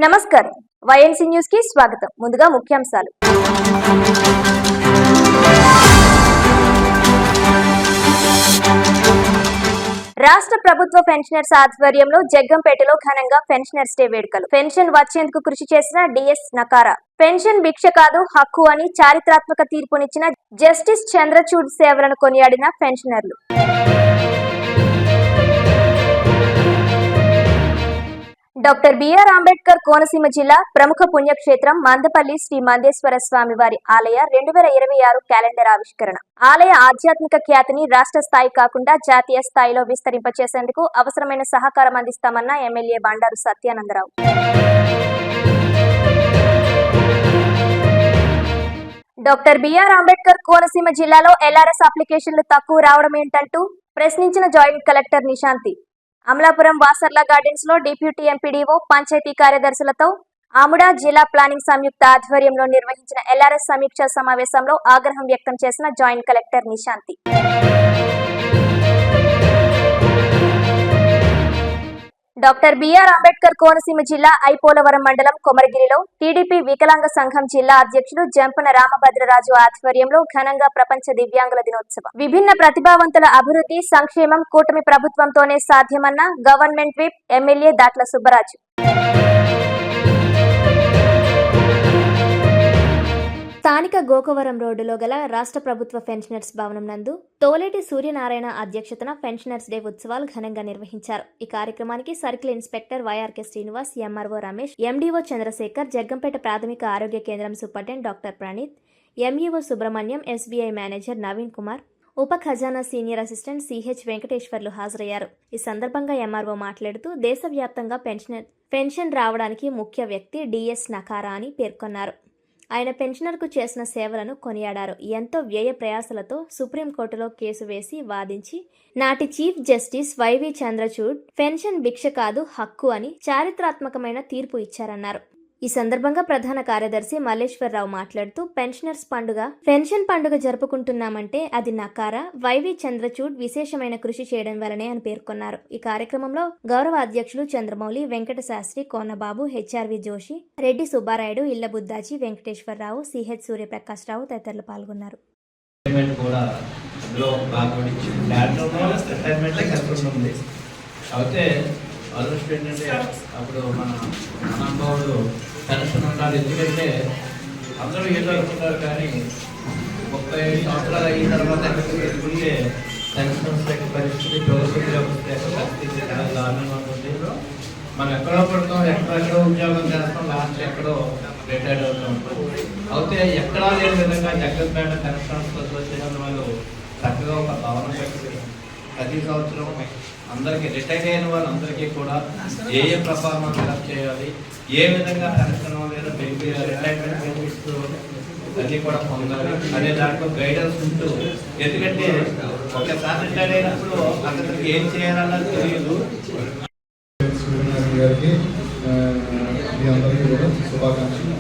నమస్కారం YNC news కి స్వాగతం. ముందుగా ముఖ్యాంశాలు. రాష్ట్ర ప్రభుత్వ పెన్షనర్స్ ఆధ్వర్యంలో జగ్గంపేటలో ఘనంగా పెన్షనర్స్ డే వేడుకలు. పెన్షన్ వచ్చేందుకు కృషి చేసిన డిఎస్ నకారా. పెన్షన్ భిక్ష కాదు హక్కు అని చారిత్రాత్మక తీర్పునిచ్చిన జస్టిస్ చంద్రచూడ్ సేవలను కొనియాడిన పెన్షనర్లు. డాక్టర్ బిఆర్ అంబేద్కర్ కోనసీమ జిల్లా ప్రముఖ పుణ్యక్షేత్రం మందపల్లి శ్రీ మందేశ్వర స్వామి వారి ఆలయ 2026 క్యాలెండర్ ఆవిష్కరణ. ఆలయ ఆధ్యాత్మిక ఖ్యాతిని రాష్ట్ర స్థాయి కాకుండా జాతీయ స్థాయిలో విస్తరింపచేసేందుకు అవసరమైన సహకారం అందిస్తామన్న MLA Bandaru Satyanandarao. Doctor BR Ambedkar Konaseema జిల్లాలో ఎల్ఆర్ఎస్ అప్లికేషన్లు తక్కువ రావడం ఏంటంటూ ప్రశ్నించిన joint collector Nishanthi. Amalapuram Vasarla gardens లో డిప్యూటీ ఎంపీడీఓ పంచాయతీ కార్యదర్శులతో ఆముడా జిల్లా ప్లానింగ్ సంయుక్త ఆధ్వర్యంలో నిర్వహించిన ఎల్ఆర్ఎస్ సమీక్ష సమావేశంలో ఆగ్రహం వ్యక్తం చేసిన joint collector Nishanthi. Doctor BR Ambedkar Konaseema జిల్లా ఐపోలవరం మండలం కొమరగిరిలో టీడీపీ వికలాంగ సంఘం జిల్లా అధ్యక్షుడు జంపన రామభద్రరాజు ఆధ్వర్యంలో ఘనంగా ప్రపంచ దివ్యాంగుల దినోత్సవం. విభిన్న ప్రతిభావంతుల అభివృద్ధి సంక్షేమం కూటమి ప్రభుత్వంతోనే సాధ్యమన్న government whip MLA Datla Subbaraju. స్థానిక గోకవరం రోడ్డులో గల రాష్ట్ర ప్రభుత్వ పెన్షనర్స్ భవనం నందు తోలేటి సూర్యనారాయణ అధ్యక్షతన పెన్షనర్స్ డే ఉత్సవాలు ఘనంగా నిర్వహించారు. ఈ కార్యక్రమానికి circle inspector YRK Srinivas, MRO Ramesh, MDO Chandrasekhar, Jaggampeta ప్రాథమిక ఆరోగ్య కేంద్రం superintendent doctor Praneeth, MEO Subrahmanyam, SBI manager Naveen Kumar, ఉప ఖజానా సీనియర్ అసిస్టెంట్ సిహెచ్ వెంకటేశ్వర్లు హాజరయ్యారు. ఈ సందర్భంగా ఎంఆర్ఓ మాట్లాడుతూ దేశవ్యాప్తంగా పెన్షన్ రావడానికి ముఖ్య వ్యక్తి డిఎస్ నకారా అని పేర్కొన్నారు. ఆయన పెన్షనర్కు చేసిన సేవలను కొనియాడారు. ఎంతో వ్యయ ప్రయాసలతో సుప్రీంకోర్టులో కేసు వేసి వాదించి నాటి chief justice YV Chandrachud pension భిక్ష కాదు హక్కు అని చారిత్రాత్మకమైన తీర్పు ఇచ్చారన్నారు. ఈ సందర్భంగా ప్రధాన కార్యదర్శి మల్లేశ్వరరావు మాట్లాడుతూ పెన్షన్ పండుగ జరుపుకుంటున్నామంటే అది నకారా వైవి చంద్రచూడ్ విశేషమైన కృషి చేయడం వలనే అని పేర్కొన్నారు. ఈ కార్యక్రమంలో గౌరవ అధ్యక్షులు చంద్రమౌళి, వెంకట శాస్త్రి, కోనబాబు, హెచ్ఆర్వి జోషి, రెడ్డి సుబ్బారాయుడు, ఇళ్ల బుద్దాజీ, వెంకటేశ్వరరావు, సిహెచ్ సూర్యప్రకాశ్రావు తదితరులు పాల్గొన్నారు. ఆలోచన ఏంటంటే అప్పుడు మన అనుభవుడు పెన్షన్ ఉండాలి. ఎందుకంటే అందరూ ఏదో అనుకుంటారు, కానీ 30 సంవత్సరాలు అయిన తర్వాత ఎక్కడికి పెన్షన్స్ యొక్క పరిస్థితి, ప్రభుత్వ యొక్క పరిస్థితి చాలా దారుణంగా ఉంటుంది. మనం ఎక్కడో పడతాం, ఎక్కడెక్కడో ఉద్యోగం చేస్తాం, లాస్ట్ ఎక్కడో రిటైర్డ్ అవుతూ ఉంటాం. అయితే ఎక్కడా లేని విధంగా జగ్గంపేట పెన్షన్స్ అసోసియేషన్ వాళ్ళు చక్కగా ఒక భవనం పెట్టి ప్రతి సంవత్సరం అందరికీ రిటైర్ అయిన వాళ్ళందరికీ కూడా ఏ పర్ఫార్మెన్స్ ఫిలప్ చేయాలి, ఏ విధంగా పెన్షన్ లేదా రిటైర్మెంట్ బెనిఫిట్స్ అన్నీ కూడా పొందాలి అనే దాంట్లో గైడెన్స్ ఉంటూ, ఎందుకంటే ఒకసారి రిటైర్ అయినప్పుడు అతనికి ఏం చేయాలన్నది తెలియదు. గారికి మీ అందరికీ కూడా శుభాకాంక్షలు.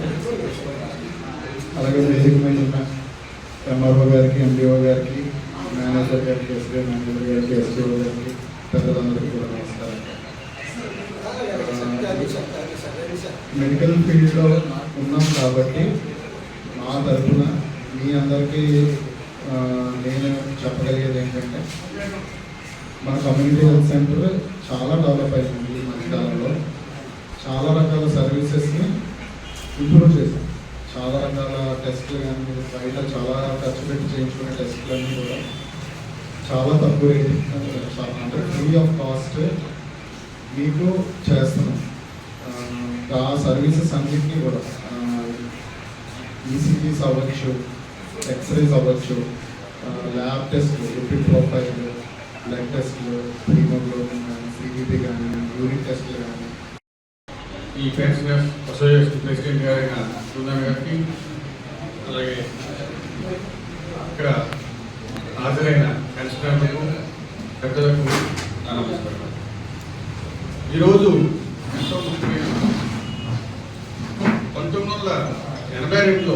అలాగే వేదిక మీద ఉన్న ఎంఆర్ఓ గారికి, ఎండిఓ గారికి, మేనేజర్ గారికి, ఎస్బీఐ మేనేజర్ గారికి, ఎస్బీఓ గారికి, పెద్దలందరికీ కూడా నమస్కారం. మెడికల్ ఫీల్డ్లో ఉన్నాం కాబట్టి మా తరఫున మీ అందరికీ నేను చెప్పగలిగేది ఏంటంటే, మన కమ్యూనిటీ హెల్త్ సెంటర్ చాలా డెవలప్ అయింది. ఈ మధ్యకాలంలో చాలా రకాల సర్వీసెస్ని ఇంప్రూవ్ చేశాం. చాలా రకాల టెస్టులు కానీ బయట చాలా ఖర్చు పెట్టి చేయించుకునే టెస్టులన్నీ కూడా చాలా తక్కువ రేట్, అంటే ఫ్రీ ఆఫ్ కాస్ట్ మీకు చేస్తున్నాం. ఆ సర్వీసెస్ అన్నింటినీ కూడా ఈసీజీస్ అవ్వచ్చు, ఎక్స్రేస్ అవ్వచ్చు, ల్యాబ్ టెస్ట్లు, లిపిడ్ ప్రొఫైల్, బ్లడ్ టెస్ట్లు, హీమోగ్లోబిన్ కానీ, సిబిపి కానీ, యూరిన్ టెస్ట్లు కానీ. ఈ పెన్షనర్స్ అసోసియేషన్ ప్రెసిడెంట్ గారైన సుందర్ గారికి, అలాగే ఇక్కడ హాజరైన పెన్షనర్లకు, పెద్దలకు నమస్కారం. ఈరోజు ఎంతో ముఖ్యమైన 1982లో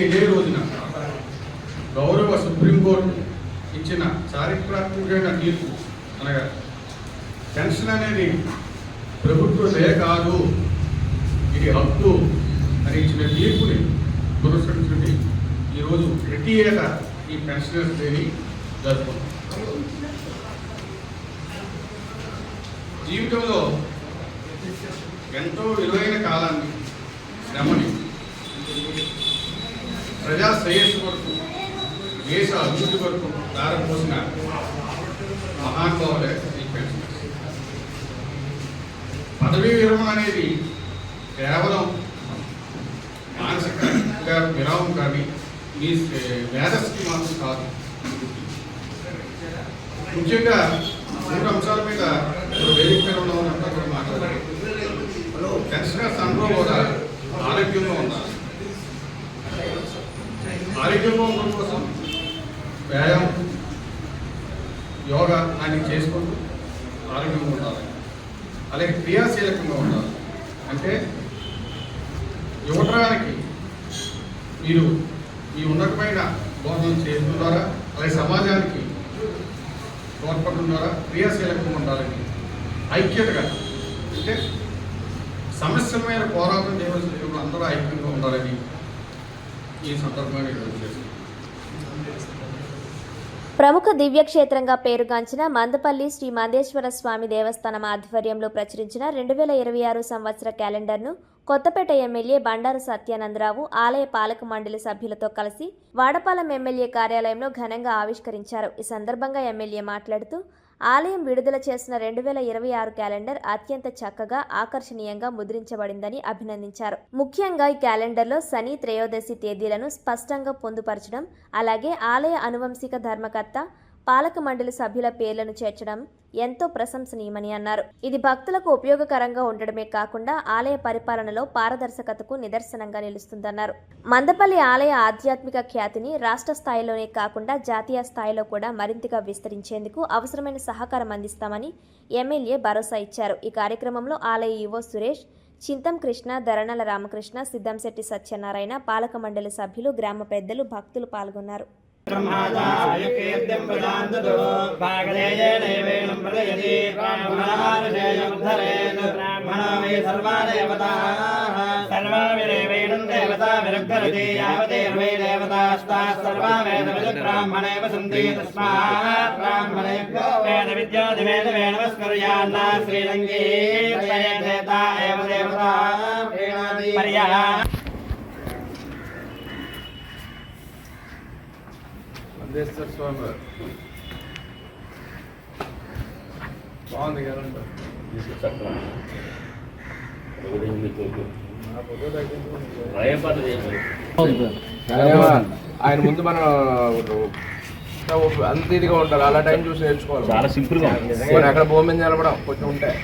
ఇదే రోజున గౌరవ సుప్రీంకోర్టు ఇచ్చిన చారిత్రాత్మకమైన తీర్పు అనగా పెన్షన్ అనేది ప్రభుత్వ దయ కాదు, ఇది హక్కు అని ఇచ్చిన తీర్పుని పురస్కరించుకుని ఈరోజు ప్రతి ఏటా ఈ పెన్షనర్స్ డేని జరుపుకుంటాం. జీవితంలో ఎంతో విలువైన కాలాన్ని, శ్రమని ప్రజా శ్రేయస్సు కొరకు, దేశ అభివృద్ధి కొరకు దారిపోసిన మహానుభావులే ఈ పెన్షనర్స్. పదవీ విరమణ అనేది కేవలం మానసికంగా విరామం కానీ మీ మేధస్సుకి మాత్రం కాదు. ముఖ్యంగా 3 అంశాల మీద వేదిక మీద ఉన్న వాళ్ళంతా కూడా మాట్లాడారు. పెన్షనర్స్ అందరూ కూడా ఆరోగ్యంగా ఉండాలి. ఆరోగ్యంగా ఉండడం కోసం వ్యాయామం, యోగా అన్ని చేసుకుంటూ ఆరోగ్యంగా ఉండాలి. అలాగే క్రియాశీలకంగా ఉండాలి. అంటే యువతరానికి మీరు మీ ఉన్నతమైన బోధనలు చేయడం ద్వారా, అలాగే సమాజానికి తోడ్పడడం ద్వారా క్రియాశీలకంగా ఉండాలని, ఐక్యతగా అంటే సమస్యల మీద పోరాటం చేయవలసిన అందరూ ఐక్యంగా ఉండాలని ఈ సందర్భంగా నేను చేస్తున్నాను. ప్రముఖ దివ్యక్షేత్రంగా పేరుగాంచిన మందపల్లి శ్రీ మందేశ్వర స్వామి దేవస్థానం ఆధ్వర్యంలో ప్రచురించిన 2026 సంవత్సర క్యాలెండర్ను కొత్తపేట ఎమ్మెల్యే బండారు సత్యానందరావు ఆలయ పాలక మండలి సభ్యులతో కలిసి వాడపాలెం ఎమ్మెల్యే కార్యాలయంలో ఘనంగా ఆవిష్కరించారు. ఈ సందర్భంగా ఎమ్మెల్యే మాట్లాడుతూ ఆలయం విడుదల చేసిన 2026 క్యాలెండర్ అత్యంత చక్కగా, ఆకర్షణీయంగా ముద్రించబడిందని అభినందించారు. ముఖ్యంగా ఈ క్యాలెండర్లో శని త్రయోదశి తేదీలను స్పష్టంగా పొందుపరచడం, అలాగే ఆలయ అనువంశిక ధర్మకర్త, పాలక మండలి సభ్యుల పేర్లను చేర్చడం ఎంతో ప్రశంసనీయమని అన్నారు. ఇది భక్తులకు ఉపయోగకరంగా ఉండడమే కాకుండా ఆలయ పరిపాలనలో పారదర్శకతకు నిదర్శనంగా నిలుస్తుందన్నారు. మందపల్లి ఆలయ ఆధ్యాత్మిక ఖ్యాతిని రాష్ట్ర స్థాయిలోనే కాకుండా జాతీయ స్థాయిలో కూడా మరింతగా విస్తరించేందుకు అవసరమైన సహకారం అందిస్తామని ఎమ్మెల్యే భరోసా ఇచ్చారు. ఈ కార్యక్రమంలో ఆలయ ఈవో సురేష్, చింతం కృష్ణ, ధరణల రామకృష్ణ, సిద్దంశెట్టి సత్యనారాయణ, పాలక మండలి సభ్యులు, గ్రామ పెద్దలు, భక్తులు పాల్గొన్నారు. మందేశ్వర స్వామి బాగుంది కదండి. ఆయన ముందు మనం అంత ఇదిగా ఉంటారు, అలా టైం చూసి నేర్చుకోవాలి. చాలా సింపుల్ గా మనం ఎక్కడ భూమి మీద నిలబడం కొంచెం ఉంటాయి.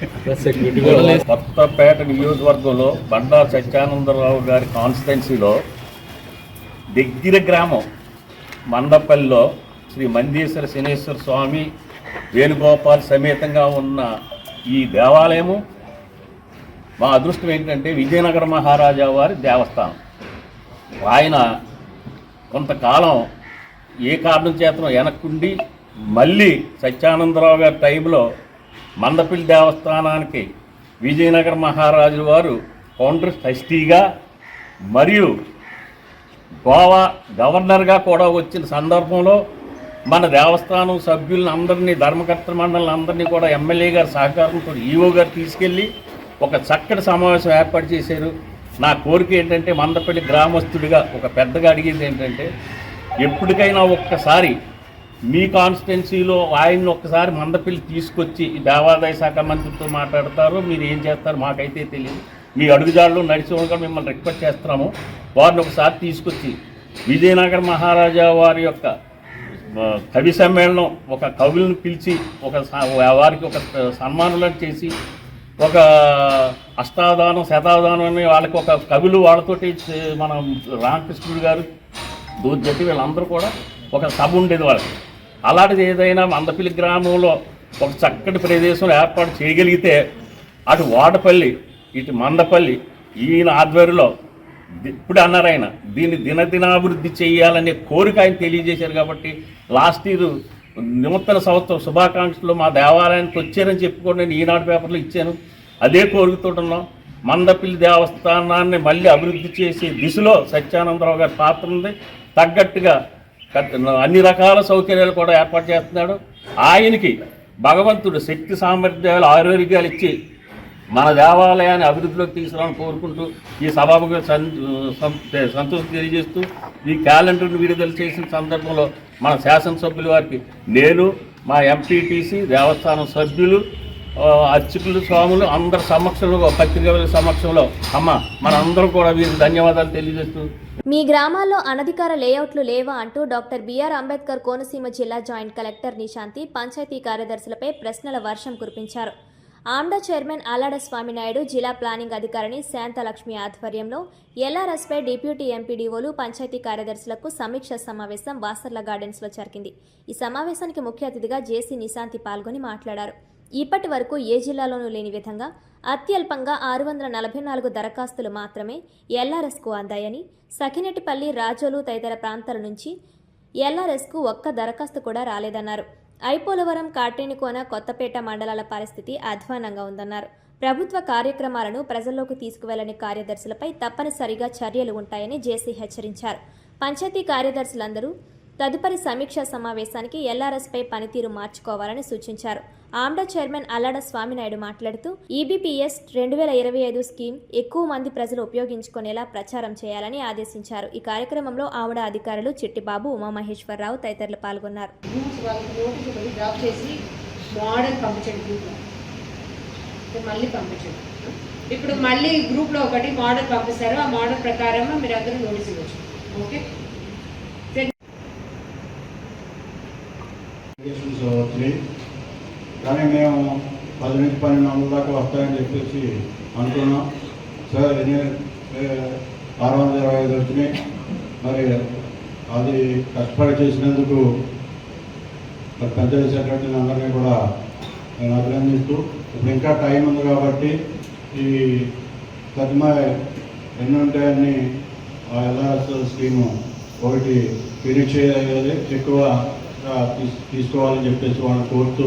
కొత్తపేట నియోజకవర్గంలో బండారు సత్యానందరావు గారి కాన్స్టిట్యున్సీలో దగ్గర గ్రామం మందపల్లిలో శ్రీ మందేశ్వర శనేశ్వర స్వామి వేణుగోపాల్ సమేతంగా ఉన్న ఈ దేవాలయము మా అదృష్టం ఏంటంటే విజయనగర మహారాజా వారి దేవస్థానం. ఆయన కొంతకాలం ఏ కారణం చేతనో వెనక్కుండి మళ్ళీ సత్యానందరావు గారి టైంలో మందపల్లి దేవస్థానానికి విజయనగర మహారాజు వారు కౌంటర్ ట్రస్టీగా మరియు గోవా గవర్నర్గా కూడా వచ్చిన సందర్భంలో మన దేవస్థానం సభ్యులను అందరినీ, ధర్మకర్త మండలిని అందరినీ కూడా ఎమ్మెల్యే గారి సహకారంతో ఈవో గారు తీసుకెళ్ళి ఒక చక్కటి సమావేశం ఏర్పాటు చేశారు. నా కోరిక ఏంటంటే మందపల్లి గ్రామస్తుడిగా ఒక పెద్దగా అడిగేది ఏంటంటే ఎప్పటికైనా ఒక్కసారి మీ కాన్స్టిట్యున్సీలో ఆయన్ని ఒక్కసారి మందపల్లి తీసుకొచ్చి ఈ దేవాదాయ శాఖ మంత్రితో మాట్లాడతారు, మీరు ఏం చేస్తారు మాకైతే తెలియదు, మీ అడుగుజాడలో నడిచి ఉండగా మిమ్మల్ని రిక్వెస్ట్ చేస్తున్నాము. వారిని ఒకసారి తీసుకొచ్చి విజయనగర మహారాజా వారి యొక్క కవి సమ్మేళనం, ఒక కవులను పిలిచి వారికి ఒక సన్మానాలను చేసి ఒక అష్టావధానం శతావధానం అని వాళ్ళకి ఒక కవులు వాళ్ళతోటి మన రామకృష్ణుడు గారు దూర్జట్టి వీళ్ళందరూ కూడా ఒక సభ ఉండేది వాళ్ళకి. అలాంటిది ఏదైనా మందపల్లి గ్రామంలో ఒక చక్కటి ప్రదేశం ఏర్పాటు చేయగలిగితే అటు వాడపల్లి ఇటు మందపల్లి ఈయన ఆధ్వర్యంలో ఇప్పుడు అన్నారు ఆయన దీన్ని దినదినాభివృద్ధి చేయాలనే కోరిక ఆయన తెలియజేశారు. కాబట్టి లాస్ట్ ఇయర్ నూతన సంవత్సరం శుభాకాంక్షలు మా దేవాలయానికి వచ్చారని చెప్పుకోండి నేను ఈనాడు పేపర్లో ఇచ్చాను. అదే కోరుకుంటున్నాం. మందపల్లి దేవస్థానాన్ని మళ్ళీ అభివృద్ధి చేసే దిశలో సత్యానందరావు గారి పాత్ర ఉంది. తగ్గట్టుగా అన్ని రకాల సౌకర్యాలు కూడా ఏర్పాటు చేస్తున్నాడు. ఆయనకి భగవంతుడు శక్తి సామర్థ్యాలు ఆరోగ్యాలు ఇచ్చి మన దేవాలయాన్ని అభివృద్ధిలోకి తీసుకురావాలని కోరుకుంటూ ఈ సభకు సంతోషం తెలియజేస్తూ ఈ క్యాలెండర్ను విడుదల చేసిన సందర్భంలో మన శాసనసభ్యుల వారికి నేను, మా ఎంపీటీసీ, దేవస్థానం సభ్యులు, అర్చకులు, స్వాములు అందరి సమక్షంలో, పత్రికల సమక్షంలో మనందరం కూడా వీరికి ధన్యవాదాలు తెలియజేస్తూ మీ గ్రామాల్లో అనధికార లేఅవుట్లు లేవా అంటూ డాక్టర్ బిఆర్ అంబేద్కర్ కోనసీమ జిల్లా జాయింట్ కలెక్టర్ నిశాంతి పంచాయతీ కార్యదర్శులపై ప్రశ్నల వర్షం కురిపించారు. ఆమ్డా చైర్మన్ ఆలాడ స్వామినాయుడు, జిల్లా ప్లానింగ్ అధికారిని శాంతలక్ష్మి ఆధ్వర్యంలో ఎల్ఆర్ఎస్పై డిప్యూటీ ఎంపీడీఓలు, పంచాయతీ కార్యదర్శులకు సమీక్ష సమావేశం వాసర్ల గార్డెన్స్లో జరిగింది. ఈ సమావేశానికి ముఖ్య అతిథిగా జేసీ నిశాంతి పాల్గొని మాట్లాడారు. ఇప్పటి వరకు ఏ జిల్లాలోనూ లేని విధంగా అత్యల్పంగా 644 దరఖాస్తులు మాత్రమే ఎల్ఆర్ఎస్కు అందాయని, సఖినెట్టిపల్లి, రాజోలు తదితర ప్రాంతాల నుంచి ఎల్ఆర్ఎస్కు ఒక్క దరఖాస్తు కూడా రాలేదన్నారు. ఐపోలవరం, కాటేనికోన, కొత్తపేట మండలాల పరిస్థితి అధ్వానంగా ఉందన్నారు. ప్రభుత్వ కార్యక్రమాలను ప్రజల్లోకి తీసుకువెళ్లని కార్యదర్శులపై తప్పనిసరిగా చర్యలు ఉంటాయని జేసీ హెచ్చరించారు. పంచాయతీ కార్యదర్శులందరూ తదుపరి సమీక్షా సమావేశానికి ఎల్ఆర్ఎస్పై పనితీరు మార్చుకోవాలని సూచించారు. ఆమ్డా చైర్మన్ అల్లాడ స్వామినాయుడు మాట్లాడుతూ ఈబీపీఎస్ 2025 స్కీమ్ ఎక్కువ మంది ప్రజలు ఉపయోగించుకునేలా ప్రచారం చేయాలని ఆదేశించారు. ఈ కార్యక్రమంలో ఆవిడ అధికారులు చిట్టిబాబు, ఉమామహేశ్వరరావు తదితరులు పాల్గొన్నారు. ఇప్పుడు మళ్ళీ గ్రూప్ లో ఒకటి మోడల్ పంపిస్తారు. ఆ మోడల్ ప్రకారం మీరు అందరూ నోటీస్ ఇవ్వచ్చు. ఓకే, కానీ మేము 10 నుంచి 12 వందల దాకా వస్తాయని చెప్పేసి అనుకున్నాం. సార్ 625 వచ్చినాయి. మరి అది కష్టపడి చేసినందుకు పంచాయతీ సెక్రటరీని అందరినీ కూడా నేను అభినందిస్తూ, ఇప్పుడు ఇంకా టైం ఉంది కాబట్టి ఈ తదిమా ఎన్ని ఉంటాయని ఆ ఎల్ఆర్ఎస్ స్కీము ఒకటి ఫినిష్ చేయాలి, ఎక్కువ తీసుకోవాలని చెప్పేసి వాళ్ళని కోరుతూ,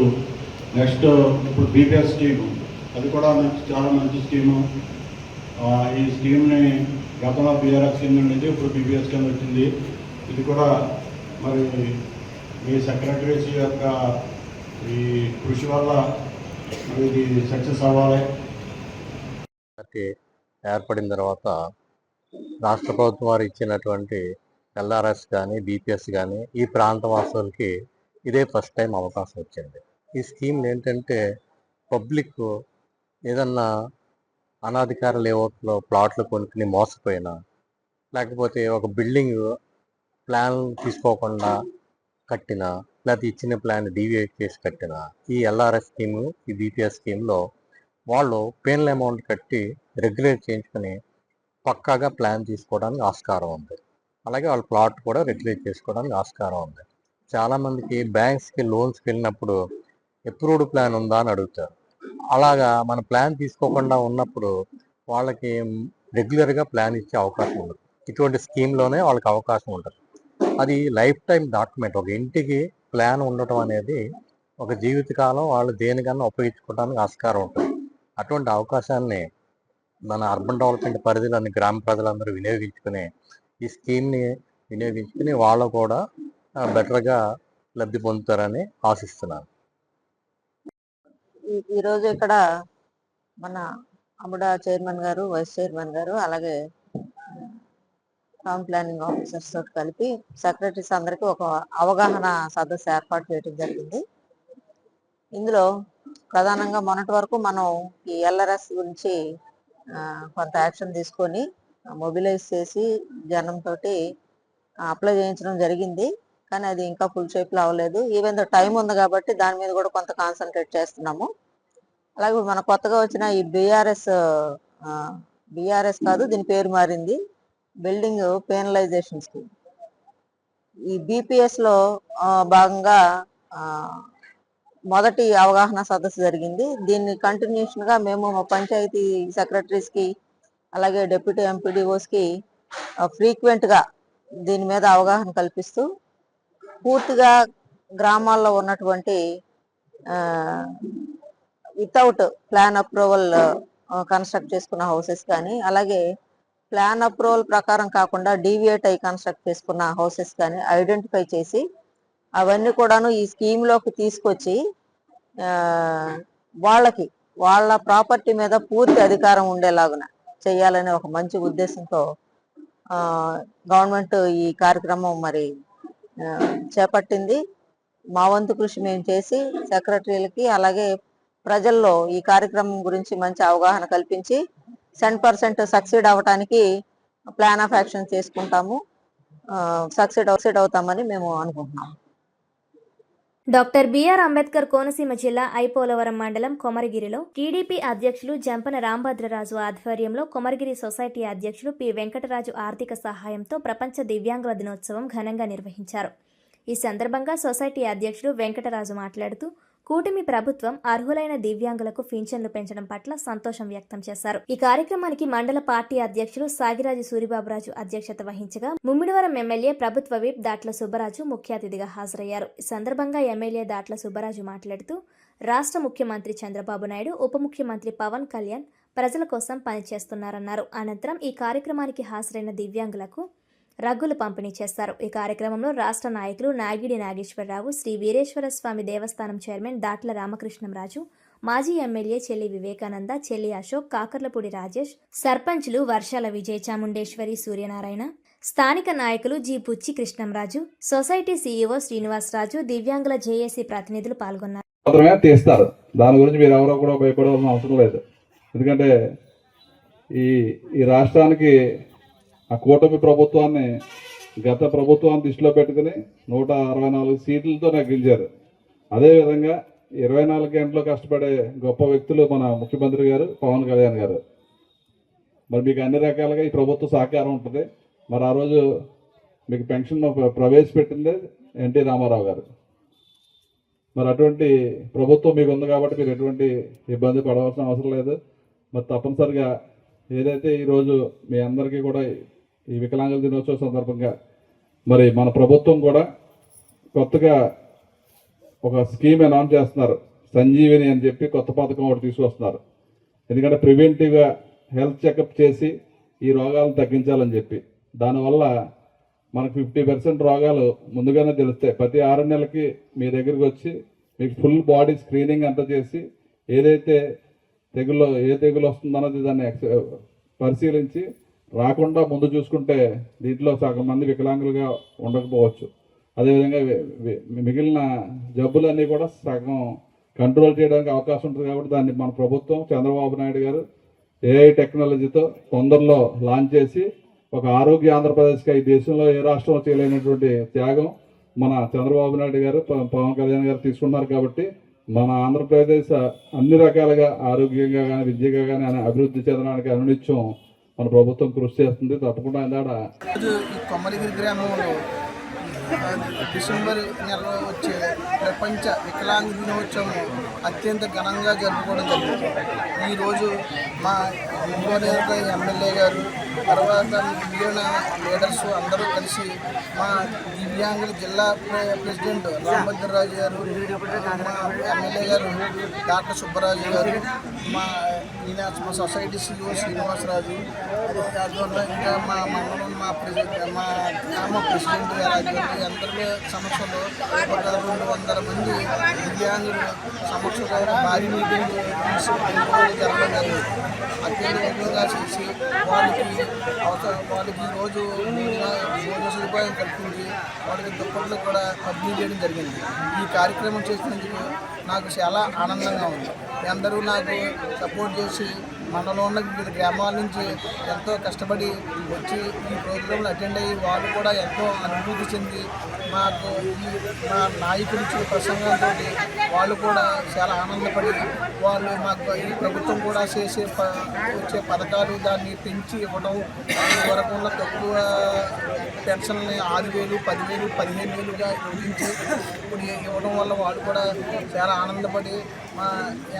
నెక్స్ట్ ఇప్పుడు బీపీఎస్ స్కీము, అది కూడా చాలా మంచి స్కీము. ఈ స్కీమ్ని గతంలో బీఆర్ఎస్ కింద ఉండేది, ఇప్పుడు బీపీఎస్ కింద వచ్చింది. ఇది కూడా మరి మీ సెక్రటరీస్ యొక్క ఈ కృషి వల్ల ఇది సక్సెస్ అవ్వాలి. ఏర్పడిన తర్వాత రాష్ట్ర ప్రభుత్వం వారు ఇచ్చినటువంటి ఎల్ఆర్ఎస్ కానీ, బీపీఎస్ కానీ ఈ ప్రాంత వాసులకి ఇదే ఫస్ట్ టైం అవకాశం వచ్చింది. ఈ స్కీమ్లు ఏంటంటే పబ్లిక్ ఏదన్నా అనాధికార లేఅవుట్లో ప్లాట్లు కొనుక్కుని మోసపోయినా, లేకపోతే ఒక బిల్డింగ్ ప్లాన్ తీసుకోకుండా కట్టినా, లేకపోతే ఇచ్చిన ప్లాన్ డీవియేట్ చేసి కట్టినా, ఈ ఎల్ఆర్ఎస్ స్కీము, ఈ బీపీఎస్ స్కీమ్లో వాళ్ళు పేనల్ అమౌంట్ కట్టి రెగ్యులేట్ చేయించుకొని పక్కాగా ప్లాన్ తీసుకోవడానికి ఆస్కారం ఉంది. అలాగే వాళ్ళ ప్లాట్ కూడా రెగ్యులేట్ చేసుకోవడానికి ఆస్కారం ఉంది. చాలామందికి బ్యాంక్స్కి లోన్స్కి వెళ్ళినప్పుడు అప్రూవ్డ్ ప్లాన్ ఉందా అని అడుగుతారు. అలాగా మన ప్లాన్ తీసుకోకుండా ఉన్నప్పుడు వాళ్ళకి రెగ్యులర్గా ప్లాన్ ఇచ్చే అవకాశం ఉండదు. ఇటువంటి స్కీమ్లోనే వాళ్ళకి అవకాశం ఉంటుంది. అది లైఫ్ టైం డాక్యుమెంట్. ఒక ఇంటికి ప్లాన్ ఉండటం అనేది ఒక జీవితకాలం వాళ్ళు దేనికన్నా ఉపయోగించుకోవడానికి ఆస్కారం ఉంటుంది. అటువంటి అవకాశాన్ని మన అర్బన్ డెవలప్మెంట్ పరిధిలోని గ్రామ ప్రజలందరూ వినియోగించుకుని ఈ స్కీమ్ని వినియోగించుకుని వాళ్ళు కూడా బెటర్గా లబ్ధి పొందుతారని ఆశిస్తున్నాను. ఈరోజు ఇక్కడ మన అముడా చైర్మన్ గారు, వైస్ చైర్మన్ గారు, అలాగే టౌన్ ప్లానింగ్ ఆఫీసర్స్ తోటి కలిపి సెక్రటరీస్ అందరికీ ఒక అవగాహన సదస్సు ఏర్పాటు చేయడం జరిగింది. ఇందులో ప్రధానంగా మొన్నటి వరకు మనం ఈ ఎల్ఆర్ఎస్ గురించి కొంత యాక్షన్ తీసుకొని మొబిలైజ్ చేసి జనంతో అప్లై చేయించడం జరిగింది. కానీ అది ఇంకా ఫుల్ షేప్లో అవ్వలేదు. ఈవెన్ దో టైం ఉంది కాబట్టి దాని మీద కూడా కొంత కాన్సన్ట్రేట్ చేస్తున్నాము. అలాగే మన కొత్తగా వచ్చిన ఈ బీఆర్ఎస్ కాదు, దీని పేరు మారింది, బిల్డింగ్ పేనలైజేషన్ స్కీమ్. ఈ బీపీఎస్లో భాగంగా మొదటి అవగాహన సదస్సు జరిగింది. దీన్ని కంటిన్యూషన్గా మేము పంచాయతీ సెక్రటరీస్కి అలాగే డిప్యూటీ ఎంపీడీఓస్కి ఫ్రీక్వెంట్గా దీని మీద అవగాహన కల్పిస్తూ పూర్తిగా గ్రామాల్లో ఉన్నటువంటి వితౌట్ ప్లాన్ అప్రూవల్ కన్స్ట్రక్ట్ చేసుకున్న హౌసెస్ కానీ, అలాగే ప్లాన్ అప్రూవల్ ప్రకారం కాకుండా డీవియేట్ అయి కన్స్ట్రక్ట్ చేసుకున్న హౌసెస్ కానీ ఐడెంటిఫై చేసి అవన్నీ కూడాను ఈ స్కీమ్లోకి తీసుకొచ్చి వాళ్ళ ప్రాపర్టీ మీద పూర్తి అధికారం ఉండేలాగున చేయాలనే ఒక మంచి ఉద్దేశంతో గవర్నమెంట్ ఈ కార్యక్రమం మరి చేపట్టింది. మా వంతు కృషి మేము చేసి సెక్రటరీలకి అలాగే ప్రజల్లో ఈ కార్యక్రమం గురించి మంచి అవగాహన కల్పించి 100% సక్సీడ్ అవ్వటానికి ప్లాన్ ఆఫ్ యాక్షన్ చేసుకుంటాము. సక్సీడ్ అవుతామని మేము అనుకుంటున్నాము. డాక్టర్ బిఆర్ అంబేద్కర్ కోనసీమ జిల్లా ఐపోలవరం మండలం కొమరగిరిలో టీడీపీ అధ్యక్షులు జంపన రాంభద్రరాజు ఆధ్వర్యంలో కొమరగిరి సొసైటీ అధ్యక్షులు పి వెంకటరాజు ఆర్థిక సహాయంతో ప్రపంచ దివ్యాంగుల దినోత్సవం ఘనంగా నిర్వహించారు. ఈ సందర్భంగా సొసైటీ అధ్యక్షులు వెంకటరాజు మాట్లాడుతూ కూటమి ప్రభుత్వం అర్హులైన దివ్యాంగులకు పింఛన్లు పెంచడం పట్ల సంతోషం వ్యక్తం చేశారు. ఈ కార్యక్రమానికి మండల పార్టీ అధ్యక్షులు సాగిరాజు సూరిబాబురాజు అధ్యక్షత వహించగా ముమ్మిడివరం ఎమ్మెల్యే ప్రభుత్వ విప్ దాట్ల సుబ్బరాజు ముఖ్య అతిథిగా హాజరయ్యారు. ఈ సందర్భంగా ఎమ్మెల్యే దాట్ల సుబ్బరాజు మాట్లాడుతూ రాష్ట్ర ముఖ్యమంత్రి చంద్రబాబు నాయుడు, ఉప ముఖ్యమంత్రి పవన్ కళ్యాణ్ ప్రజల కోసం పనిచేస్తున్నారన్నారు. అనంతరం ఈ కార్యక్రమానికి హాజరైన దివ్యాంగులకు రగ్గులు పంపిణీ చేస్తారు. ఈ కార్యక్రమంలో రాష్ట్ర నాయకులు నాగిడి నాగేశ్వరరావు, శ్రీ వీరేశ్వర స్వామి దేవస్థానం చైర్మన్ దాట్ల రామకృష్ణంరాజు, మాజీ ఎమ్మెల్యే చెల్లి వివేకానంద, చెల్లి అశోక్, కాకర్లపూడి రాజేష్, సర్పంచ్లు వర్షాల విజయ చాముండేశ్వరి, సూర్యనారాయణ, స్థానిక నాయకులు జి పుచ్చి కృష్ణంరాజు, సొసైటీ సీఈఓ శ్రీనివాసరాజు, దివ్యాంగుల జేఏసీ ప్రతినిధులు పాల్గొన్నారు. తీస్తారు, దాని గురించి మీరు ఎవరో కూడా భయపడాల్సిన అవసరం లేదు. ఎందుకంటే ఈ రాష్ట్రానికి ఆ కూటమి ప్రభుత్వాన్ని గత ప్రభుత్వాన్ని దృష్టిలో పెట్టుకుని 164 సీట్లతో నాకు గెలిచారు. అదేవిధంగా 24 గంటలు కష్టపడే గొప్ప వ్యక్తులు మన ముఖ్యమంత్రి గారు పవన్ కళ్యాణ్ గారు. మరి మీకు అన్ని రకాలుగా ఈ ప్రభుత్వ సహకారం ఉంటుంది. మరి ఆ రోజు మీకు పెన్షన్ ప్రవేశపెట్టిందే ఎన్టీ రామారావు గారు. మరి అటువంటి ప్రభుత్వం మీకు ఉంది కాబట్టి మీరు ఎటువంటి ఇబ్బంది పడవలసిన అవసరం లేదు. మరి తప్పనిసరిగా ఏదైతే ఈరోజు మీ అందరికీ కూడా ఈ వికలాంగుల దినోత్సవం సందర్భంగా మరి మన ప్రభుత్వం కూడా కొత్తగా ఒక స్కీమ్ అనౌన్స్ చేస్తున్నారు, సంజీవిని అని చెప్పి కొత్త పథకం ఒకటి తీసుకొస్తున్నారు. ఎందుకంటే ప్రివెంటివ్గా హెల్త్ చెకప్ చేసి ఈ రోగాలను తగ్గించాలని చెప్పి, దానివల్ల మనకు 50% రోగాలు ముందుగానే తెలుస్తాయి. ప్రతి 6 నెలలకి మీ దగ్గరికి వచ్చి మీకు ఫుల్ బాడీ స్క్రీనింగ్ అంతా చేసి ఏదైతే ఏ తెగులు వస్తుందన్నది దాన్ని పరిశీలించి రాకుండా ముందు చూసుకుంటే దీంట్లో సగం మంది వికలాంగులుగా ఉండకపోవచ్చు. అదేవిధంగా మిగిలిన జబ్బులన్నీ కూడా సగం కంట్రోల్ చేయడానికి అవకాశం ఉంటుంది. కాబట్టి దాన్ని మన ప్రభుత్వం చంద్రబాబు నాయుడు గారు ఏఐ టెక్నాలజీతో తొందరలో లాంచ్ చేసి ఒక ఆరోగ్య ఆంధ్రప్రదేశ్గా ఈ దేశంలో ఏ రాష్ట్రంలో చేయలేనటువంటి త్యాగం మన చంద్రబాబు నాయుడు గారు, పవన్ కళ్యాణ్ గారు తీసుకున్నారు. కాబట్టి మన ఆంధ్రప్రదేశ్ అన్ని రకాలుగా ఆరోగ్యంగా కానీ విద్యగా కానీ అభివృద్ధి చెందడానికి అనునిత్యం మన ప్రభుత్వం కృషి చేస్తుంది. తప్పకుండా ఈ కొమరగిరి గ్రామంలో డిసెంబర్ నెలలో వచ్చే ప్రపంచ వికలాంగ దినోత్సవం అత్యంత ఘనంగా జరుపుకోవడం జరిగింది. ఈరోజు మా ఎమ్మెల్యే గారు, తర్వాత మిగిలిన లీడర్స్ అందరూ కలిసి మా దివ్యాంగుల జిల్లా ప్రెసిడెంట్ రాంభద్రరాజు గారు, మా ఎమ్మెల్యే గారు డాక్టర్ సుబ్బరాజు గారు, మా సొసైటీ సీఈఓ శ్రీనివాసరాజు, ఇంకా మా మండలం మా గ్రామ ప్రెసిడెంట్ గారు అందరి సమక్షంలో ఒక 200 మంది దివ్యాంగుల సమక్షంలో భారీ మీటింగ్ జరగడం జరిగింది. అత్యంత ఎక్కువగా చేసి వాళ్ళకి ఈరోజు భోజన సదుపాయం కల్పించి వాళ్ళకి దుప్పట్లు కూడా పంపిణీ చేయడం జరిగింది. ఈ కార్యక్రమం చేసినందుకు నాకు చాలా ఆనందంగా ఉంది. అందరూ నాకు సపోర్ట్ చేసి మనలో ఉన్న వివిధ గ్రామాల నుంచి ఎంతో కష్టపడి వచ్చి ఈ ప్రోగ్రాంలు అటెండ్ అయ్యి వాళ్ళు కూడా ఎంతో అనుభూతి చెంది మాకు మా నాయకులు ఇచ్చిన ప్రసంగంతో వాళ్ళు కూడా చాలా ఆనందపడి వాళ్ళు మాకు ఈ ప్రభుత్వం కూడా వచ్చే పథకాలు దాన్ని పెంచి ఇవ్వడం, వరకు ఉన్న తక్కువ పెన్షన్ని 6,000, 10,000, 15,000గా విధించి ఇప్పుడు ఇవ్వడం వల్ల వాళ్ళు కూడా చాలా ఆనందపడి మా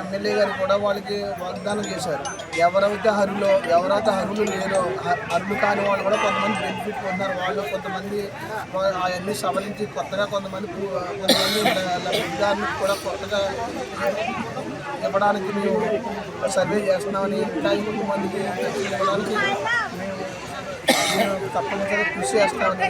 ఎమ్మెల్యే గారు కూడా వాళ్ళకి వాగ్దానం చేశారు. ఎవరైతే అర్హులు లేరో అర్హులు కాని వాళ్ళు కూడా కొంతమంది బెనిఫిట్ పొందారు. వాళ్ళు కొంతమంది అవన్నీ సవరించి కొత్తగా కొంతమంది లబ్ధిదారులకు కూడా కొత్తగా ఇవ్వడానికి మేము సర్వే చేస్తున్నామని, ఇంకా ఎక్కువ మందికి ఇవ్వడానికి మేము తప్పనిసరిగా కృషి చేస్తామని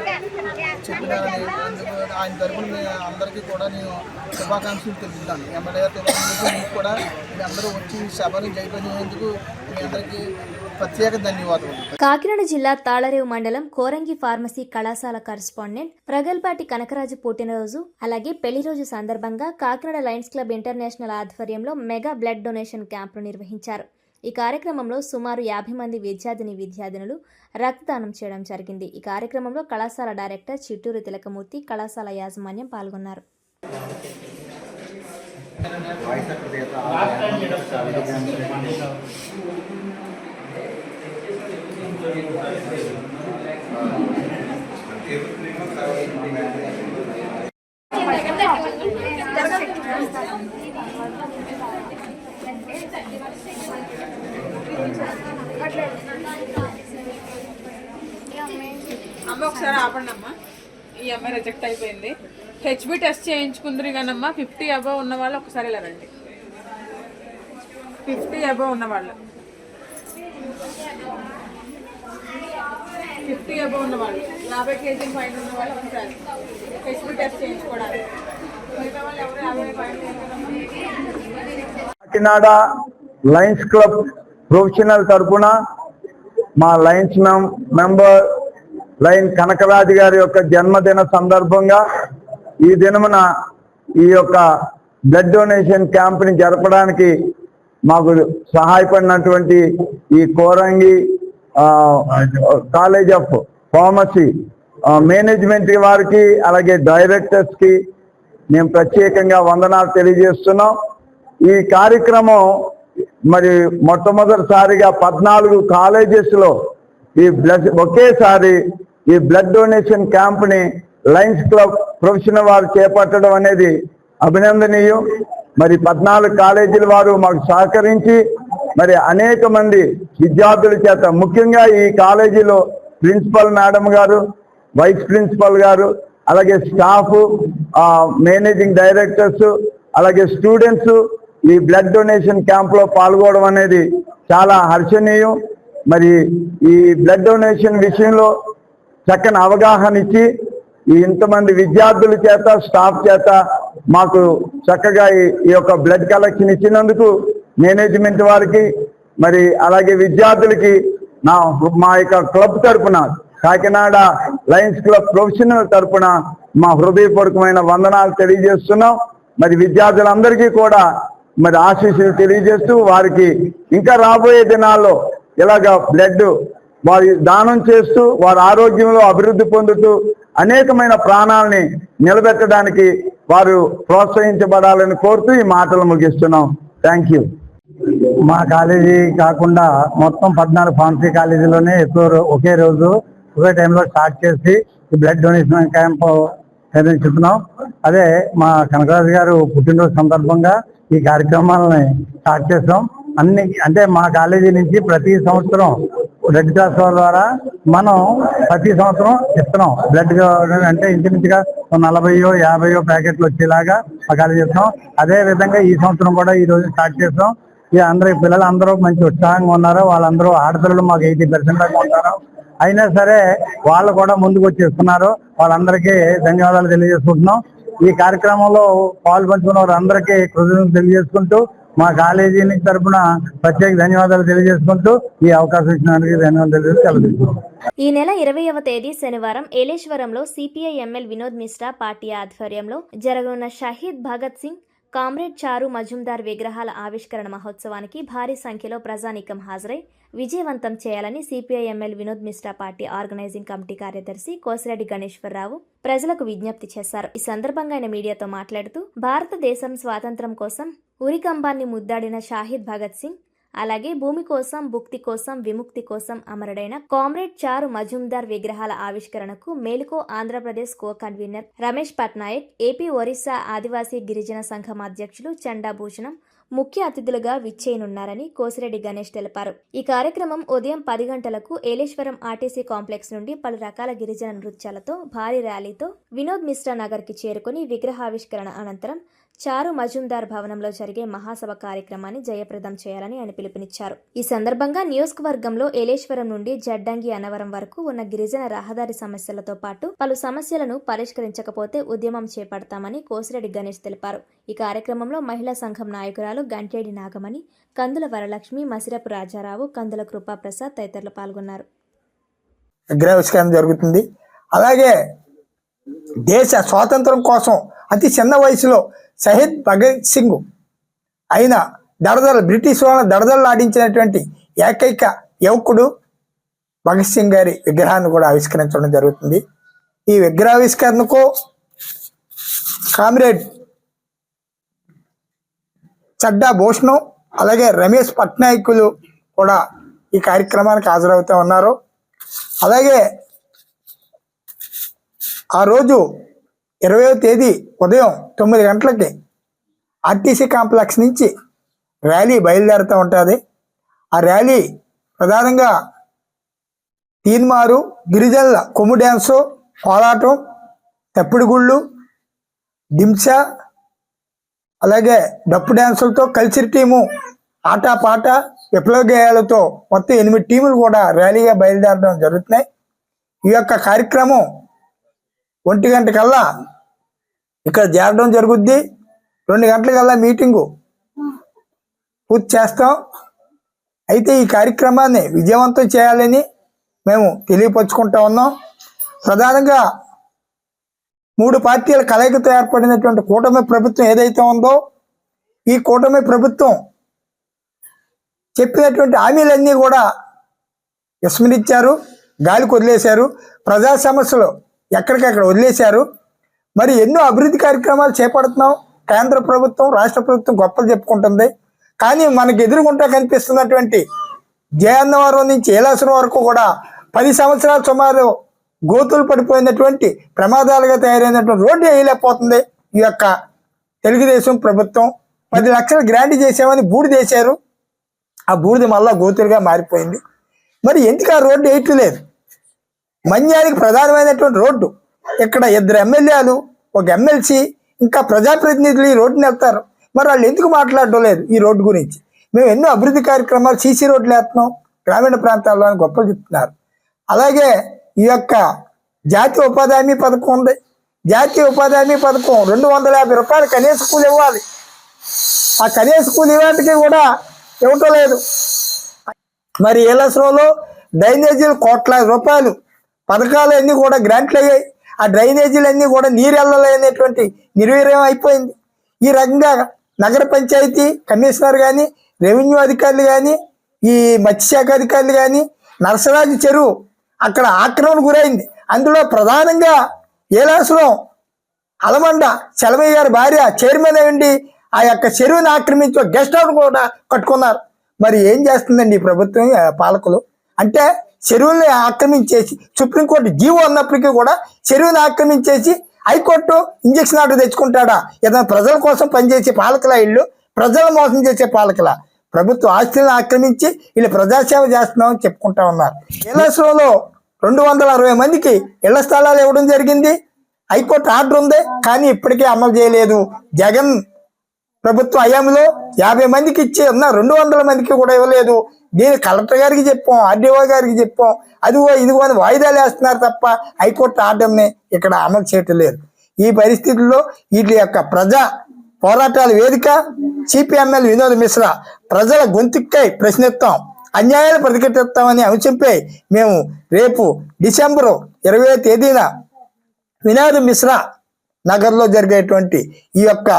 చెప్పినారని, అందుకు ఆయన తరఫున మేము అందరికీ కూడా నేను శుభాకాంక్షలు తెలుపుతాను. ఎమ్మెల్యే గారు కూడా మీరందరూ వచ్చి సభను జయపరిచేందుకు మీ అందరికీ ప్రత్యేక ధన్యవాదాలు. కాకినాడ జిల్లా తాళరేవు మండలం కోరంగి ఫార్మసీ కళాశాల కరెస్పాండెంట్ ప్రగల్పాటి కనకరాజు పుట్టినరోజు అలాగే పెళ్లి రోజు సందర్భంగా కాకినాడ లయన్స్ క్లబ్ ఇంటర్నేషనల్ ఆధ్వర్యంలో మెగా బ్లడ్ డొనేషన్ క్యాంపును నిర్వహించారు. ఈ కార్యక్రమంలో సుమారు 50 మంది విద్యార్థినులు రక్తదానం చేయడం జరిగింది. ఈ కార్యక్రమంలో కళాశాల డైరెక్టర్ చిట్టూరు తిలకమూర్తి, కళాశాల యాజమాన్యం పాల్గొన్నారు. అమ్మ ఒకసారి ఆపండి అమ్మా. ఈ అమ్మాయి రిజెక్ట్ అయిపోయింది. హెచ్బి టెస్ట్ చేయించుకుందరు కానమ్మా. 50 అబవ్ ఉన్న వాళ్ళు ఒకసారి ఇలా రండి. 50 అబవ్ ఉన్నవాళ్ళు 50 అబవ్ ఉన్నవాళ్ళు 50 కేజీల పైన ఉన్న వాళ్ళు ఒకసారి హెచ్బి టెస్ట్ చేయించుకోవడానికి. మిగతా వాళ్ళు ఎవరు 50 పైన కాకినాడ లయన్స్ క్లబ్ ప్రొఫెషనల్ తరఫున మా లయన్స్ మెంబర్ లయన్ కనకరాజు గారి యొక్క జన్మదిన సందర్భంగా ఈ దినమున ఈ యొక్క బ్లడ్ డొనేషన్ క్యాంప్ని జరపడానికి మాకు సహాయపడినటువంటి ఈ Korangi college of pharmacy management వారికి అలాగే డైరెక్టర్స్కి మేము ప్రత్యేకంగా వందనాలు తెలియజేస్తున్నాం. ఈ కార్యక్రమం మరి మొట్టమొదటిసారిగా 14 కాలేజెస్లో ఒకేసారి ఈ బ్లడ్ డొనేషన్ క్యాంప్ని లయన్స్ క్లబ్ ప్రొఫెషనల్ వారు చేపట్టడం అనేది అభినందనీయం. మరి 14 కాలేజీల వారు మాకు సహకరించి మరి అనేక మంది విద్యార్థుల చేత, ముఖ్యంగా ఈ కాలేజీలో ప్రిన్సిపల్ మేడం గారు, వైస్ ప్రిన్సిపల్ గారు, అలాగే స్టాఫ్, మేనేజింగ్ డైరెక్టర్స్, అలాగే స్టూడెంట్స్ ఈ బ్లడ్ డొనేషన్ క్యాంప్లో పాల్గొనడం అనేది చాలా హర్షణీయం. మరి ఈ బ్లడ్ డొనేషన్ విషయంలో చక్కని అవగాహన ఇచ్చి ఇంతమంది విద్యార్థుల చేత, స్టాఫ్ చేత మాకు చక్కగా ఈ యొక్క బ్లడ్ కలెక్షన్ ఇచ్చినందుకు మేనేజ్మెంట్ వారికి మరి అలాగే విద్యార్థులకి మా యొక్క క్లబ్ తరఫున, కాకినాడ లయన్స్ క్లబ్ ప్రొఫెషనల్ తరఫున మా హృదయపూర్వకమైన వందనాలు తెలియజేస్తున్నాం. మరి విద్యార్థులందరికీ కూడా మరి ఆశీస్సులు తెలియజేస్తూ వారికి ఇంకా రాబోయే దినాల్లో ఇలాగ బ్లడ్ వారి దానం చేస్తూ వారి ఆరోగ్యంలో అభివృద్ధి పొందుతూ అనేకమైన ప్రాణాలని నిలబెట్టడానికి వారు ప్రోత్సహించబడాలని కోరుతూ ఈ మాటలు ముగిస్తున్నాం. Thank you. మా కాలేజీ కాకుండా మొత్తం 14 ఫార్మసీ కాలేజీలోనే ఒకే రోజు ఒకే టైంలో స్టార్ట్ చేసి ఈ బ్లడ్ డొనేషన్ క్యాంప్ నిర్వహిస్తున్నాం. అదే మా కనకరాజు గారు పుట్టినరోజు సందర్భంగా ఈ కార్యక్రమాలని స్టార్ట్ చేస్తాం. అంటే మా కాలేజీ నుంచి ప్రతి సంవత్సరం రెడ్ క్రాస్ ద్వారా మనం ప్రతి సంవత్సరం ఇస్తున్నాం బ్లడ్. అంటే ఇంచుమించుగా 40-50 ప్యాకెట్లు వచ్చేలాగా మా కాలేజీ ఇస్తున్నాం. అదే విధంగా ఈ సంవత్సరం కూడా ఈ రోజు స్టార్ట్ చేస్తాం. ఈ పిల్లలు అందరూ మంచి ఉత్సాహంగా ఉన్నారు. వాళ్ళందరూ ఆడపిల్లలు మాకు 80% దాకా ఉంటారు. అయినా సరే వాళ్ళు కూడా ముందుకు వచ్చి ఇస్తున్నారు. వాళ్ళందరికీ ధన్యవాదాలు తెలియజేసుకుంటున్నాం. ఈ కార్యక్రమంలో పాల్పంచుకున్న వారందరికీ కృతజ్ఞతలు తెలియజేసుకుంటూ మా కాలేజీ తరఫున ప్రత్యేక ధన్యవాదాలు తెలియజేసుకుంటూ ఈ అవకాశం ఇచ్చినందుకు ధన్యవాదాలు తెలియజేసుకుంటున్నాం. ఈ నెల 20వ తేదీ శనివారం ఏలేశ్వరంలో సిపిఐ ఎమ్మెల్ వినోద్ మిశ్రా పార్టీ ఆధ్వర్యంలో జరగనున్న షహీద్ భగత్ సింగ్, కామ్రేడ్ చారు మజుందార్ విగ్రహాల ఆవిష్కరణ మహోత్సవానికి భారీ సంఖ్యలో ప్రజానీకం హాజరై విజయవంతం చేయాలని CPI ML Vinod Mishra party organizing committee కార్యదర్శి కోసిరెడ్డి గణేశ్వరరావు ప్రజలకు విజ్ఞప్తి చేశారు. ఈ సందర్భంగా ఆయన మీడియాతో మాట్లాడుతూ భారతదేశం స్వాతంత్ర్యం కోసం ఉరికంబాన్ని ముద్దాడిన షాహిద్ భగత్ సింగ్, అలాగే భూమి కోసం, భుక్తి కోసం, విముక్తి కోసం అమరుడైన కామ్రేడ్ చారు మజుందార్ విగ్రహాల ఆవిష్కరణకు మేలుకో Andhra Pradesh co convener Ramesh Patnaik, AP Orissa ఆదివాసీ గిరిజన సంఘం అధ్యక్షులు చండాభూషణం ముఖ్య అతిథులుగా విచ్చేయనున్నారని కోసిరెడ్డి గణేష్ తెలిపారు. ఈ కార్యక్రమం ఉదయం 10 గంటలకు ఏలేశ్వరం ఆర్టీసీ కాంప్లెక్స్ నుండి పలు రకాల గిరిజన నృత్యాలతో భారీ ర్యాలీతో వినోద్ మిశ్రా నగర్కి చేరుకుని విగ్రహావిష్కరణ అనంతరం చారు మజుందార్ భవనంలో జరిగే మహాసభ కార్యక్రమాన్ని జయప్రదం చేయాలని ఆయన పిలుపునిచ్చారు. ఈ సందర్భంగా నియోజకవర్గంలో ఏలేశ్వరం నుండి జడ్డంగి అన్నవరం వరకు ఉన్న గిరిజన రహదారి సమస్యలతో పాటు పలు సమస్యలను పరిష్కరించకపోతే ఉద్యమం చేపడతామని కోసిరెడ్డి గణేష్ తెలిపారు. ఈ కార్యక్రమంలో మహిళా సంఘం నాయకురాలు గంటేడి నాగమణి, కందుల వరలక్ష్మి, మసిరపు రాజారావు, కందుల కృపాప్రసాద్ తదితరులు పాల్గొన్నారు. విగ్రహావిష్కరణ జరుగుతుంది. అలాగే దేశ స్వాతంత్రం కోసం అతి చిన్న వయసులో షహీద్ భగత్ సింగ్ అయిన బ్రిటిష్ వాళ్ళని దడదలు ఆడించినటువంటి ఏకైక యువకుడు భగత్ సింగ్ గారి విగ్రహాన్ని కూడా ఆవిష్కరించడం జరుగుతుంది. ఈ విగ్రహావిష్కరణకు కామ్రేడ్ చడ్డా భూషణం అలాగే రమేష్ పట్నాయకులు కూడా ఈ కార్యక్రమానికి హాజరవుతూ ఉన్నారు. అలాగే ఆ రోజు 20వ తేదీ ఉదయం 9 గంటలకి ఆర్టీసీ కాంప్లెక్స్ నుంచి ర్యాలీ బయలుదేరుతూ ఉంటుంది. ఆ ర్యాలీ ప్రధానంగా తీన్మారు, గిరిజనుల కొమ్ము డ్యాన్సు, పోరాటం, తప్పిడిగుళ్ళు, దింసా, అలాగే డప్పు డ్యాన్సులతో కల్చర్ టీము, ఆటపాట, విప్లవ గేయాలతో మొత్తం 8 టీములు కూడా ర్యాలీగా బయలుదేరడం జరుగుతున్నాయి. ఈ యొక్క కార్యక్రమం 1 గంటకల్లా ఇక్కడ చేరడం జరుగుద్ది. 2 గంటలకల్లా మీటింగు పూర్తి చేస్తాం. అయితే ఈ కార్యక్రమాన్ని విజయవంతం చేయాలని మేము తెలియపరుచుకుంటా ఉన్నాం. ప్రధానంగా 3 పార్టీల కలయికతో ఏర్పడినటువంటి కూటమి ప్రభుత్వం ఏదైతే ఉందో ఈ కూటమి ప్రభుత్వం చెప్పినటువంటి హామీలన్నీ కూడా విస్మరించారు, గాలికి వదిలేశారు. ప్రజా సమస్యలు ఎక్కడికక్కడ వదిలేశారు. మరి ఎన్నో అభివృద్ధి కార్యక్రమాలు చేపడుతున్నాం. కేంద్ర ప్రభుత్వం, రాష్ట్ర ప్రభుత్వం గొప్పలు చెప్పుకుంటుంది. కానీ మనకు ఎదురుగుంటా కనిపిస్తున్నటువంటి జయన్నవరం నుంచి ఏలాసురం వరకు కూడా 10 సంవత్సరాలు సుమారు గోతులు పడిపోయినటువంటి ప్రమాదాలుగా తయారైనటువంటి రోడ్డు వేయలేకపోతుంది ఈ యొక్క తెలుగుదేశం ప్రభుత్వం. 10 లక్షలు గ్రాంట్ చేసామని బూడిదేశారు. ఆ బూడిద మళ్ళా గోతులుగా మారిపోయింది. మరి ఎందుకు ఆ రోడ్డు వేయట్లేదు? మన్యానికి ప్రధానమైనటువంటి రోడ్డు. ఇక్కడ 2 ఎమ్మెల్యేలు, 1 ఎమ్మెల్సీ, ఇంకా ప్రజాప్రతినిధులు ఈ రోడ్డుని వెళ్తారు. మరి వాళ్ళు ఎందుకు మాట్లాడడం లేదు ఈ రోడ్డు గురించి? మేము ఎన్నో అభివృద్ధి కార్యక్రమాలు, సీసీ రోడ్లు వేస్తున్నాం, గ్రామీణ ప్రాంతాల్లో అని గొప్పలు చెప్తున్నారు. అలాగే ఈ యొక్క జాతీయ ఉపాధి హామీ పథకం ఉంది. జాతీయ ఉపాధి హామీ పథకం 250 రూపాయలు కనీస కూలి ఇవ్వాలి. ఆ కనీస కూలి ఇవ్వడానికి కూడా ఇవ్వటం లేదు. మరి ఏలసరంలో డ్రైనేజీలు కోట్లాది రూపాయలు పథకాలు అన్నీ కూడా గ్రాంట్లు అయ్యాయి. ఆ డ్రైనేజీలు అన్నీ కూడా నీరు వెళ్ళలేనటువంటి నిర్వీర్యం అయిపోయింది. ఈ రకంగా నగర పంచాయతీ కమిషనర్ కానీ, రెవెన్యూ అధికారులు కానీ, ఈ మత్స్యశాఖ అధికారులు కానీ, నరసరాజు చెరువు అక్కడ ఆక్రమణ గురైంది. అందులో ప్రధానంగా ఏలాసురం అలమండ చలమయ్య గారి భార్య చైర్మన్ అయ్యండి ఆ యొక్క చెరువుని ఆక్రమించి గెస్ట్ హౌస్ కూడా కట్టుకున్నారు. మరి ఏం చేస్తుందండి ఈ ప్రభుత్వం, పాలకులు? అంటే చెరువుల్ని ఆక్రమించేసి, సుప్రీంకోర్టు జీవో ఉన్నప్పటికీ కూడా చెరువుని ఆక్రమించేసి హైకోర్టు ఇంజక్షన్ ఆర్డర్ తెచ్చుకుంటాడా? ఏదైనా ప్రజల కోసం పనిచేసే పాలకుల ఇళ్ళు, ప్రజలు మోసం చేసే పాలకుల? ప్రభుత్వ ఆస్తులను ఆక్రమించి వీళ్ళు ప్రజాసేవ చేస్తున్నామని చెప్పుకుంటా ఉన్నారు. ఏలాసురంలో 260 మందికి ఇళ్ల స్థలాలు ఇవ్వడం జరిగింది. హైకోర్టు ఆర్డర్ ఉంది, కానీ ఇప్పటికే అమలు చేయలేదు. జగన్ ప్రభుత్వం హయాంలో 50 మందికి ఇచ్చి ఉన్న 200 మందికి కూడా ఇవ్వలేదు. దీన్ని కలెక్టర్ గారికి చెప్పాం, ఆర్డీఓ గారికి చెప్పాం, అదిగో ఇదిగో అని వాయిదాలు వేస్తున్నారు తప్ప హైకోర్టు ఆర్డర్ని ఇక్కడ అమలు చేయటం లేదు. ఈ పరిస్థితుల్లో వీటి యొక్క ప్రజా పోరాటాల వేదిక సిపిఎంఎల్ వినోద్ మిశ్రా ప్రజల గొంతుక్కై ప్రశ్నిస్తాం, అన్యాయాలు ప్రతిఘటిస్తామని అంశంపై మేము రేపు డిసెంబర్ 20వ తేదీన వినోద్ మిశ్రా నగర్లో జరిగేటువంటి ఈ యొక్క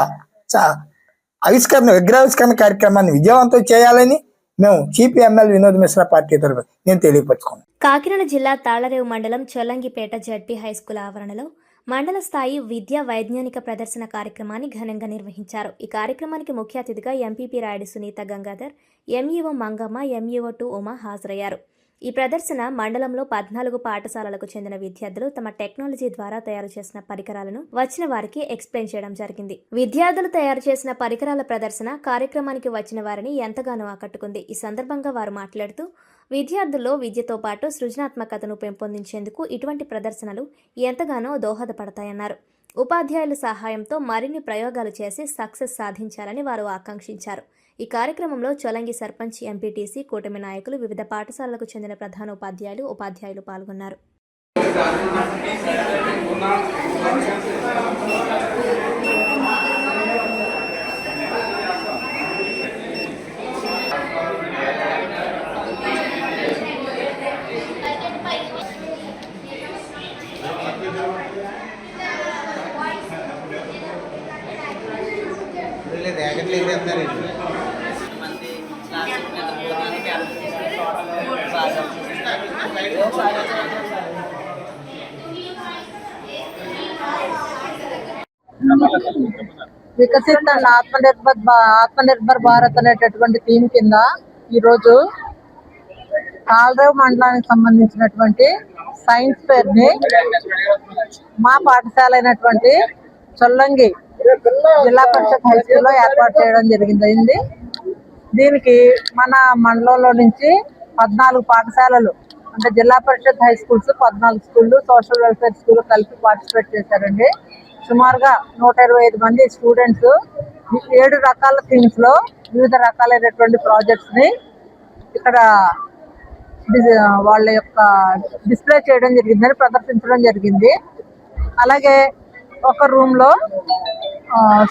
విగ్రహావిష్కరణ కార్యక్రమాన్ని విజయవంతం చేయాలని మేము సిపిఎంఎల్ వినోద్ మిశ్రా పార్టీ తరఫున నేను తెలియపరుచుకున్నాను. కాకినాడ జిల్లా తాళరేవు మండలం చొల్లంగిపేట జడ్పీ హైస్కూల్ ఆవరణలో మండల స్థాయి విద్యా వైజ్ఞానిక ప్రదర్శన కార్యక్రమాన్ని ఘనంగా నిర్వహించారు. ఈ కార్యక్రమానికి ముఖ్య అతిథిగా ఎంపీపీ రాయుడు సునీత గంగాధర్, ఎంఈఓ మంగమ్మ, ఎంఈఓ2 ఉమా హాజరయ్యారు. ఈ ప్రదర్శన మండలంలో 14 పాఠశాలలకు చెందిన విద్యార్థులు తమ టెక్నాలజీ ద్వారా తయారు చేసిన పరికరాలను వచ్చిన వారికి ఎక్స్ప్లెయిన్ చేయడం జరిగింది. విద్యార్థులు తయారు చేసిన పరికరాల ప్రదర్శన కార్యక్రమానికి వచ్చిన వారిని ఎంతగానో ఆకట్టుకుంది. ఈ సందర్భంగా వారు మాట్లాడుతూ విద్యార్థుల్లో విద్యతో పాటు సృజనాత్మకతను పెంపొందించేందుకు ఇటువంటి ప్రదర్శనలు ఎంతగానో దోహదపడతాయన్నారు. ఉపాధ్యాయుల సహాయంతో మరిన్ని ప్రయోగాలు చేసి సక్సెస్ సాధించాలని వారు ఆకాంక్షించారు. ఈ కార్యక్రమంలో చొలంగి సర్పంచ్, ఎంపీటీసీ, కూటమి నాయకులు, వివిధ పాఠశాలలకు చెందిన ప్రధానోపాధ్యాయులు, ఉపాధ్యాయులు పాల్గొన్నారు. వికసిత ఆత్మనిర్భర్ భారత్ అనేటటువంటి థీమ్ కింద ఈరోజు కాలరేవు మండలానికి సంబంధించినటువంటి సైన్స్ ఫేర్ ని మా పాఠశాల అయినటువంటి చొల్లంగి జిల్లా పరిషత్ హై స్కూల్లో ఏర్పాటు చేయడం జరిగింది. దీనికి మన మండలంలో నుంచి 14 పాఠశాలలు అంటే జిల్లా పరిషత్ హై స్కూల్స్ 14 స్కూళ్ళు, సోషల్ వెల్ఫేర్ స్కూల్ కలిపి పార్టిసిపేట్ చేశారండి. సుమారుగా 125 మంది స్టూడెంట్స్ 7 రకాల థీమ్స్ లో వివిధ రకాలైనటువంటి ప్రాజెక్ట్స్ ని ఇక్కడ వాళ్ళ యొక్క డిస్ప్లే చేయడం జరిగిందని ప్రదర్శించడం జరిగింది. అలాగే ఒక రూమ్ లో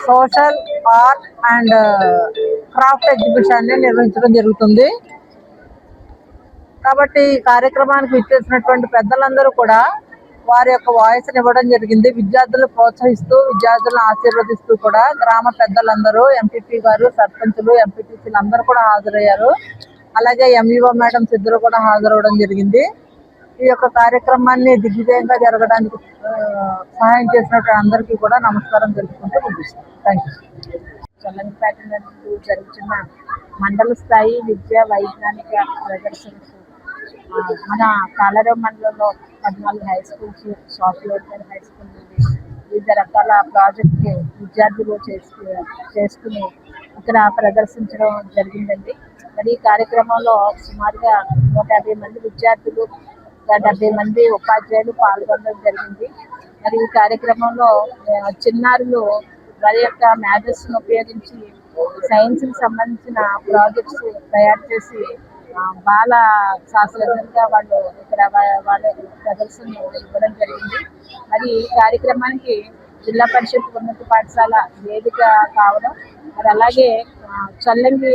social, art and craft exhibition ని నిర్వహించడం జరుగుతుంది. కాబట్టి ఈ కార్యక్రమానికి ఇచ్చేసినటువంటి పెద్దలందరూ కూడా వారి యొక్క వాయిస్ ఇవ్వడం జరిగింది. విద్యార్థులను ప్రోత్సహిస్తూ, విద్యార్థులను ఆశీర్వదిస్తూ కూడా గ్రామ పెద్దలందరూ, ఎంపీపీ గారు, సర్పంచులు, ఎంపీటీసీలు అందరూ కూడా హాజరయ్యారు. అలాగే ఎంఈఓ మేడమ్స్ ఇద్దరు కూడా హాజరవడం జరిగింది. ఈ యొక్క కార్యక్రమాన్ని దిగ్విజయంగా జరగడానికి సహాయం చేసినటువంటి అందరికీ కూడా నమస్కారం తెలుపుకుంటూ ముగిస్తాను. Thank you. చొల్లంగిపేట జరుగుతున్న మండల స్థాయి విద్యా వైజ్ఞానిక ప్రదర్శనకు మన కాలరేవు మండలంలో 14 high schools, social welfare high school నుండి వివిధ రకాల ప్రాజెక్ట్ విద్యార్థులు చేసుకుని ఇక్కడ ప్రదర్శించడం జరిగిందండి. మరి ఈ కార్యక్రమంలో సుమారుగా 150 మంది విద్యార్థులు, 70 మంది ఉపాధ్యాయులు పాల్గొనడం జరిగింది. మరి ఈ కార్యక్రమంలో చిన్నారులు వారి యొక్క మ్యాథ్స్ను ఉపయోగించి సైన్స్కి సంబంధించిన ప్రాజెక్ట్స్ తయారు చేసి బాల శాస్త్రజ్ఞులుగా వాళ్ళు ఇక్కడ వాళ్ళ ప్రదర్శన ఇవ్వడం జరిగింది. మరి ఈ కార్యక్రమానికి జిల్లా పరిషత్ ఉన్నత పాఠశాల వేదిక కావడం, మరి అలాగే చొల్లంగి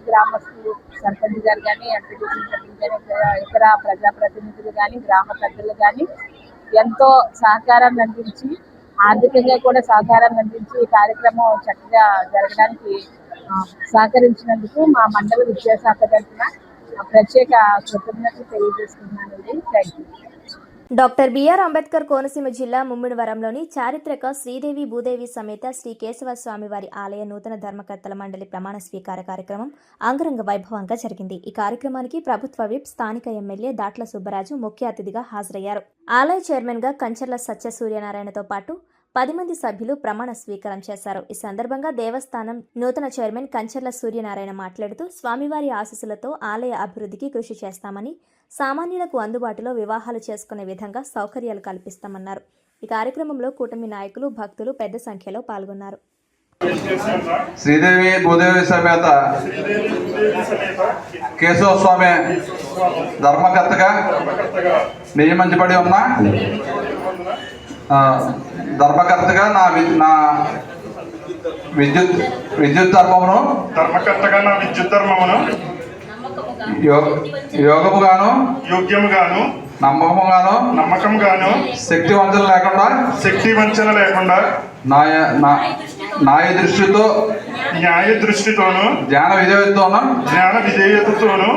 గ్రామస్తులు, సర్పంచ్ గారు కానీ, ఎంపీటీసీ కానీ, ఇతర ప్రజాప్రతినిధులు కానీ, గ్రామ పెద్దలు కానీ ఎంతో సహకారాన్ని అందించి, ఆర్థికంగా కూడా సహకారాన్ని అందించి ఈ కార్యక్రమం చక్కగా జరగడానికి సహకరించినందుకు మా మండల విద్యాశాఖ తరఫున ప్రత్యేక కృతజ్ఞతలు తెలియజేస్తున్నానండి. Thank you. Doctor BR Ambedkar Konaseema జిల్లా ముమ్మిడివరంలోని చారిత్రక శ్రీదేవి భూదేవి సమేత శ్రీ కేశవ స్వామివారి ఆలయ నూతన ధర్మకర్తల మండలి ప్రమాణ స్వీకార కార్యక్రమం అంగరంగ వైభవంగా జరిగింది. ఈ కార్యక్రమానికి ప్రభుత్వ విప్, స్థానిక ఎమ్మెల్యే దాట్ల సుబ్బరాజు ముఖ్య అతిథిగా హాజరయ్యారు. ఆలయ చైర్మన్ గా కంచర్ల సత్య సూర్యనారాయణతో పాటు 10 మంది సభ్యులు ప్రమాణ స్వీకారం చేశారు. ఈ సందర్భంగా దేవస్థానం నూతన చైర్మన్ కంచర్ల సూర్యనారాయణ మాట్లాడుతూ స్వామివారి ఆశీస్సులతో ఆలయ అభివృద్ధికి కృషి చేస్తామని, సామాన్యులకు అందుబాటులో వివాహాలు చేసుకునే విధంగా సౌకర్యాలు కల్పిస్తామన్నారు. ఈ కార్యక్రమంలో కూటమి నాయకులు, భక్తులు పెద్ద సంఖ్యలో పాల్గొన్నారు. శ్రీదేవి భూదేవి సమేత కేశవ స్వామి ధర్మకర్తగా నియమించబడి ఉన్న ధర్మకర్తగా నా విద్యుత్ ధర్మమును యోగ్యముగాను నమ్మకముగాను శక్తి వంచన లేకుండా న్యాయ దృష్టితోను జ్ఞాన విధేయతతోను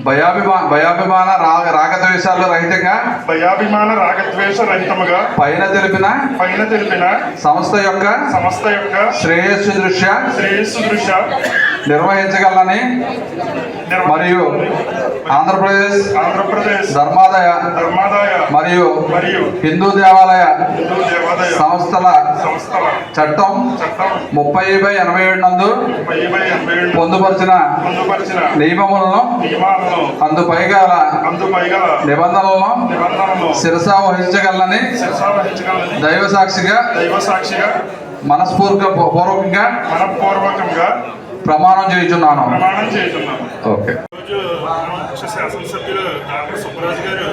భయాభిమాన రాగద్వేషాలు రహితంగా పైన తెలిపిన సంస్థ యొక్క శ్రేయస్సు దృష్ట్యా నిర్వహించగలని మరియు ఆంధ్రప్రదేశ్ ధర్మాదాయ మరియు హిందూ దేవాలయ సంస్థల చట్టం 30/87 నందు పొందుపరిచిన నియమములను అందుపైగా నిబంధనలను శిరసా వహించగలని దైవ సాక్షిగా మనస్పూర్వకంగా ప్రమాణం చేయుచున్నాను. ఓకే. శాసనసభ్యులు డాక్టర్ సుబ్బరాజు గారు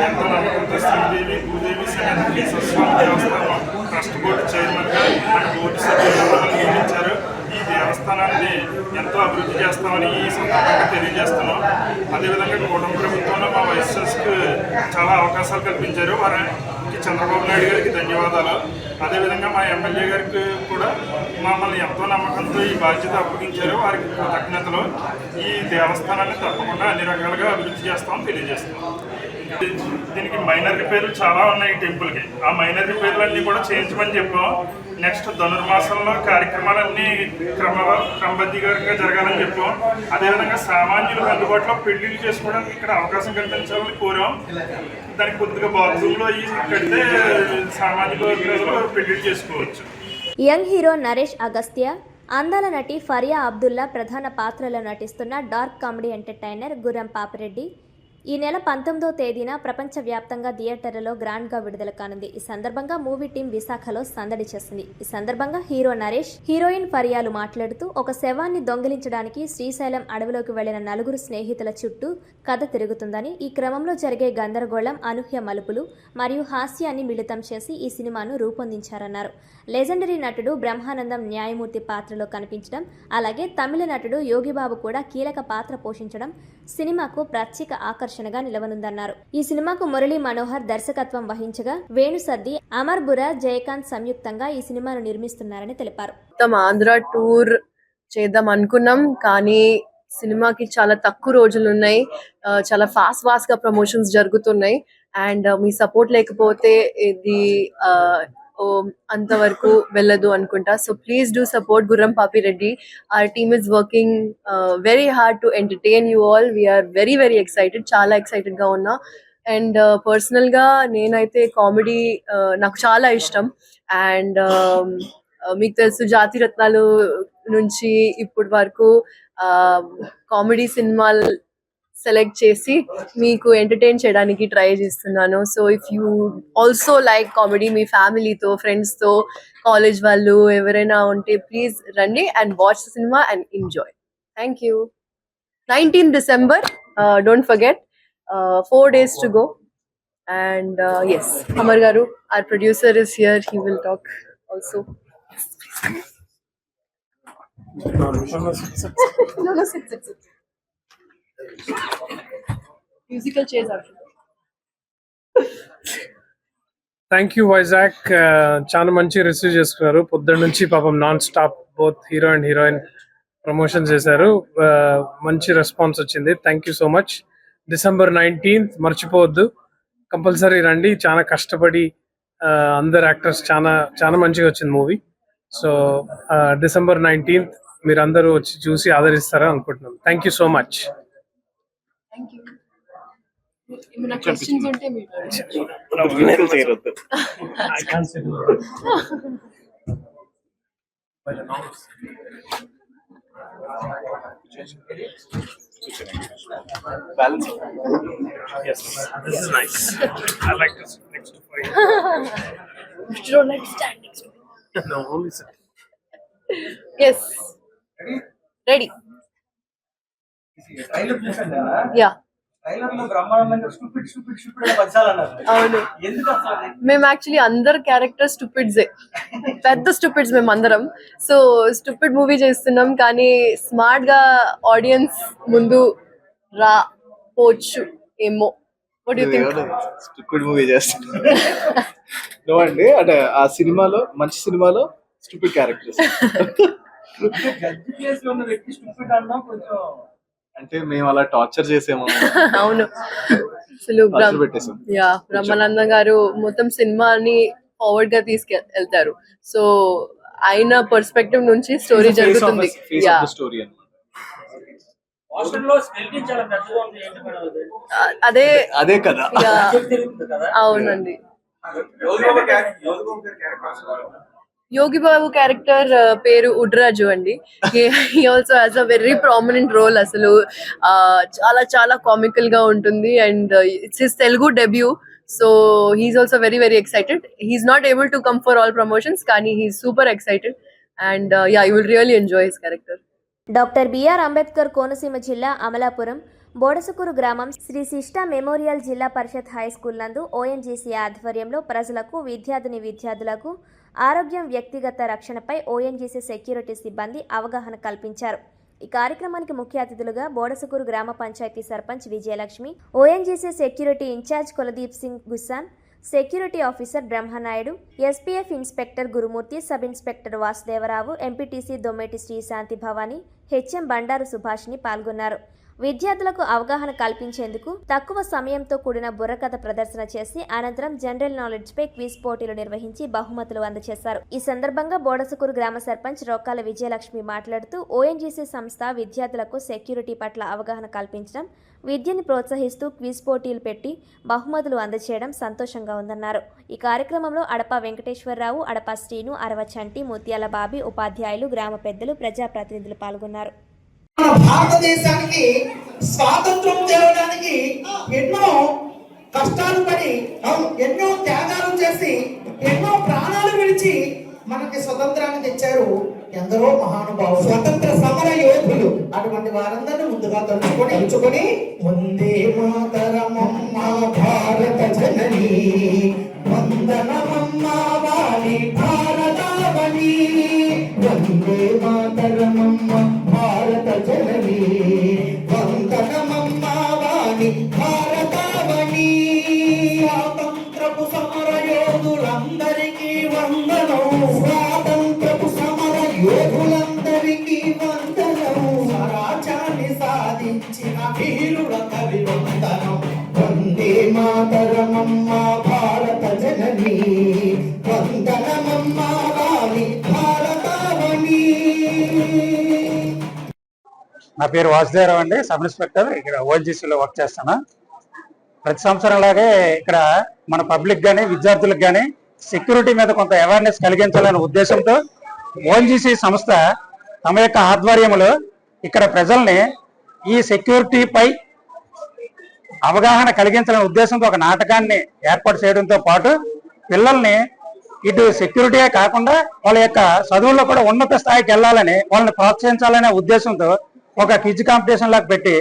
ఎంతో నమ్మకంతో శ్రీదేవి భూదేవి సమేత కేశవస్వామి దేవస్థానం ట్రస్ట్ బోర్డు చైర్మన్గా మన బోర్డు సభ్యులు నియమించారు. ఈ దేవస్థానాన్ని ఎంతో అభివృద్ధి చేస్తామని ఈ సందర్భంగా తెలియజేస్తున్నాం. అదేవిధంగా కూటమి ప్రభుత్వంలో మా వైఎస్ఆర్కి చాలా అవకాశాలు కల్పించారు. వారికి చంద్రబాబు నాయుడు గారికి ధన్యవాదాలు. అదేవిధంగా మా ఎమ్మెల్యే గారికి కూడా మమ్మల్ని ఎంతో నమ్మకంతో ఈ బాధ్యత అప్పగించారు. వారికి కృతజ్ఞతలు. ఈ దేవస్థానాన్ని తప్పకుండా అన్ని రకాలుగా అభివృద్ధి చేస్తామని తెలియజేస్తున్నాం. దీనికి మైనర్ రిపేర్లు చాలా ఉన్నాయి. ఈ టెంపుల్కి ఆ మైనర్ రిపేర్లన్నీ కూడా చేయించమని చెప్పాం. నెక్స్ట్ ధనుర్మాసంలో కార్యక్రమాలన్నీ క్రమబద్ధీకరంగా జరగాలని చెప్పాం. అదేవిధంగా సామాన్యులకు అందుబాటులో పెళ్లిళ్ళు చేసుకోవడానికి ఇక్కడ అవకాశం కల్పించాలని కోరాం. దానికి కొద్దిగా బాత్రూంలో కడితే సామాన్యుల ప్రజలు పెళ్లిళ్ళు చేసుకోవచ్చు. యంగ్ హీరో నరేష్ అగస్త్య, అందాల నటి ఫరియా అబ్దుల్లా ప్రధాన పాత్రలో నటిస్తున్న డార్క్ కామెడీ ఎంటర్టైనర్ గుర్రం పాపిరెడ్డి ఈ నెల 19వ తేదీన ప్రపంచవ్యాప్తంగా థియేటర్లలో గ్రాండ్గా విడుదల కానుంది. ఈ సందర్భంగా మూవీ టీం విశాఖలో సందడి చేసింది. ఈ సందర్భంగా హీరో నరేష్, హీరోయిన్ ఫరియాలు మాట్లాడుతూ ఒక శవాన్ని దొంగిలించడానికి శ్రీశైలం అడవిలోకి వెళ్లిన 4 స్నేహితుల చుట్టూ కథ తిరుగుతుందని, ఈ క్రమంలో జరిగే గందరగోళం, అనూహ్య మలుపులు మరియు హాస్యాన్ని మిళితం చేసి ఈ సినిమాను రూపొందించారన్నారు. లెజెండరీ నటుడు బ్రహ్మానందం న్యాయమూర్తి పాత్రలో కనిపించడం, అలాగే తమిళ నటుడు యోగిబాబు కూడా కీలక పాత్ర పోషించడం సినిమాకు ప్రత్యేక ఆకర్షణగా నిలవనుందన్నారు. ఈ సినిమాకు మురళీ మనోహర్ దర్శకత్వం వహించగా వేణుసద్ది, అమర్ బురా, జయకాంత్ సంయుక్తంగా ఈ సినిమాను నిర్మిస్తున్నారని తెలిపారు. ఆంధ్ర టూర్ చేద్దాం అనుకున్నాం, కానీ సినిమాకి చాలా తక్కువ రోజులు ఉన్నాయి. చాలా ఫాస్ట్ గా ప్రమోషన్స్ జరుగుతున్నాయి. అండ్ మీ సపోర్ట్ లేకపోతే ఇది అంతవరకు వెళ్ళదు అనుకుంటా. సో ప్లీజ్ డూ సపోర్ట్ గుర్రం Papireddy. our team is working very hard to entertain you all. We are very excited, చాలా ఎక్సైటెడ్ గా ఉన్నా. అండ్ పర్సనల్ గా నేనైతే కామెడీ నాకు చాలా ఇష్టం. అండ్ మీకు తెలుసు జాతి రత్నాలు నుంచి ఇప్పటి వరకు కామెడీ సినిమాలు సెలెక్ట్ చేసి మీకు ఎంటర్టైన్ చేయడానికి ట్రై చేస్తున్నాను. So if you also like comedy, మీ ఫ్యామిలీతో, ఫ్రెండ్స్తో, కాలేజ్ వాళ్ళు ఎవరైనా ఉంటే ప్లీజ్ రండి and watch the cinema and enjoy. Thank you. 19th December, don't forget, 4 days to go. And yes, Amar Garu, our producer, is here. He will talk also. No, sit. Musical chairs are. Thank you Vizag. చాలా మంచి receive చేసుకున్నారు. పొద్దున్న నుంచి పాపం non stop both hero and heroine promotion చేశారు. మంచి response వచ్చింది. Thank you so much. December 19th మర్చిపోవద్దు, కంపల్సరీ రండి. చాలా కష్టపడి అందరు యాక్టర్స్ చాలా మంచిగా వచ్చింది మూవీ. సో December 19th మీరు అందరూ వచ్చి చూసి ఆదరిస్తారని అనుకుంటున్నాం. Thank you so much. Thank you. ఏమైనా questions ఉంటే మీరు I can't say no. Balance. Yes, this is nice. I like this next to fight. You don't like to stand next to me. No, only sit. Yes. Ready. Yeah. అవును, మేము actually అందరు character స్టూపిడ్సే, పెద్ద stupids మేము అందరం. So stupid movie చేస్తున్నాం, కానీ smart గా audience ముందు రావచ్చు ఏమో. What do you think? Stupid movie చేస్తున్నా అండి. అంటే ఆ సినిమాలో, మంచి సినిమాలో స్టూపిడ్ క్యారెక్టర్స్. అంటే మేము అలా టార్చర్ చేసాము. అవును, అసలు టార్చర్ పెట్టేసాం. బ్రహ్మానందం గారు మొత్తం సినిమాని ఫార్వర్డ్ గా తీసుకెళ్తారు. సో ఆయన పర్స్పెక్టివ్ నుంచి స్టోరీ జరుగుతుంది. స్టోరీ అదే అదే కదా. అవునండి. యోగి బాబు క్యారెక్టర్ పేరు ఉడ్రాజు అండి. He also has a very prominent role. అసలు చాలా చాలా కామికల్ గా ఉంటుంది. And it's his Telugu debut. So he's also very very excited. He's not able to come for all promotions, కానీ he's super excited. And you will really enjoy his character. Doctor BR Ambedkar Konaseema జిల్లా అమలాపురం బోడసుకూరు గ్రామం Shri Shishta memorial Zilla Parishad high school నందు ONGC ఆధ్వర్యంలో ప్రజలకు విద్యార్థులకు ఆరోగ్యం వ్యక్తిగత రక్షణపై ONGC security సిబ్బంది అవగాహన కల్పించారు. ఈ కార్యక్రమానికి ముఖ్య అతిథులుగా బోడసుకూరు గ్రామ panchayat sarpanch Vijayalakshmi, ONGC security incharge Kuldeep Singh Gussan, security officer Brahmanaidu, SPF inspector Gurumurthy, sub inspector Vasudevarao, MPTC Dommeti Srishanti Bhavani, HM Bandaru Subhashni పాల్గొన్నారు. విద్యార్థులకు అవగాహన కల్పించేందుకు తక్కువ సమయంతో కూడిన బుర్రకథ ప్రదర్శన చేసి అనంతరం జనరల్ నాలెడ్జ్ పై క్విజ్ పోటీలు నిర్వహించి బహుమతులు అందజేశారు. ఈ సందర్భంగా బోడసుకూరు గ్రామ సర్పంచ్ రోకాల విజయలక్ష్మి మాట్లాడుతూ ఓఎన్జీసీ సంస్థ విద్యార్థులకు సెక్యూరిటీ పట్ల అవగాహన కల్పించడం, విద్యను ప్రోత్సహిస్తూ క్విజ్ పోటీలు పెట్టి బహుమతులు అందజేయడం సంతోషంగా ఉందన్నారు. ఈ కార్యక్రమంలో అడప వెంకటేశ్వరరావు, అడప శ్రీను, అరవ చంటి, ముత్యాల బాబి, ఉపాధ్యాయులు, గ్రామ పెద్దలు, ప్రజాప్రతినిధులు పాల్గొన్నారు. మన భారతదేశానికి స్వాతంత్రం తేవడానికి ఎన్నో కష్టాలు పడి ఎన్నో త్యాగాలు చేసి ఎన్నో ప్రాణాలు విడిచి మనకి స్వతంత్రాన్ని తెచ్చారు ఎందరో మహానుభావులు, స్వతంత్ర సమర యోధులు. అటువంటి వారందరినీ ముందుగా తలుచుకొని వందే మాతరమమ్మ భారత జనని, వందనమమ్మ వాణి భారతావని, వందే మాతరమమ్మ భారత జనని, వందనమమ్మ వాణి భారతావని. స్వాతంత్రపు సమర యోధులందరికీ వందనం, స్వాతంత్రపు సమర యోధులందరికీ వందనం, స్వరాజ్యాన్ని సాధించిన వీరులకు అభివందనం. వందే మాతరమమ్మ భారత జనని, వందనమమ్మ వాణి భారతావని. నా పేరు వాసుదేవరావు అండి, సబ్ ఇన్స్పెక్టర్. ఇక్కడ ఓఎన్జీసీలో వర్క్ చేస్తాను. ప్రతి సంవత్సరం లాగే ఇక్కడ మన పబ్లిక్ కానీ విద్యార్థులకు కానీ సెక్యూరిటీ మీద కొంత అవేర్నెస్ కలిగించాలనే ఉద్దేశంతో ఓఎన్జీసీ సంస్థ తమ యొక్క ఆధ్వర్యంలో ఇక్కడ ప్రజల్ని ఈ సెక్యూరిటీపై అవగాహన కలిగించాలనే ఉద్దేశంతో ఒక నాటకాన్ని ఏర్పాటు చేయడంతో పాటు పిల్లల్ని ఇటు సెక్యూరిటీయే కాకుండా వాళ్ళ యొక్క చదువుల్లో కూడా ఉన్నత స్థాయికి వెళ్ళాలని వాళ్ళని ప్రోత్సహించాలనే ఉద్దేశంతో ఒక క్విజ్ కాంపిటీషన్ లాగా పెట్టి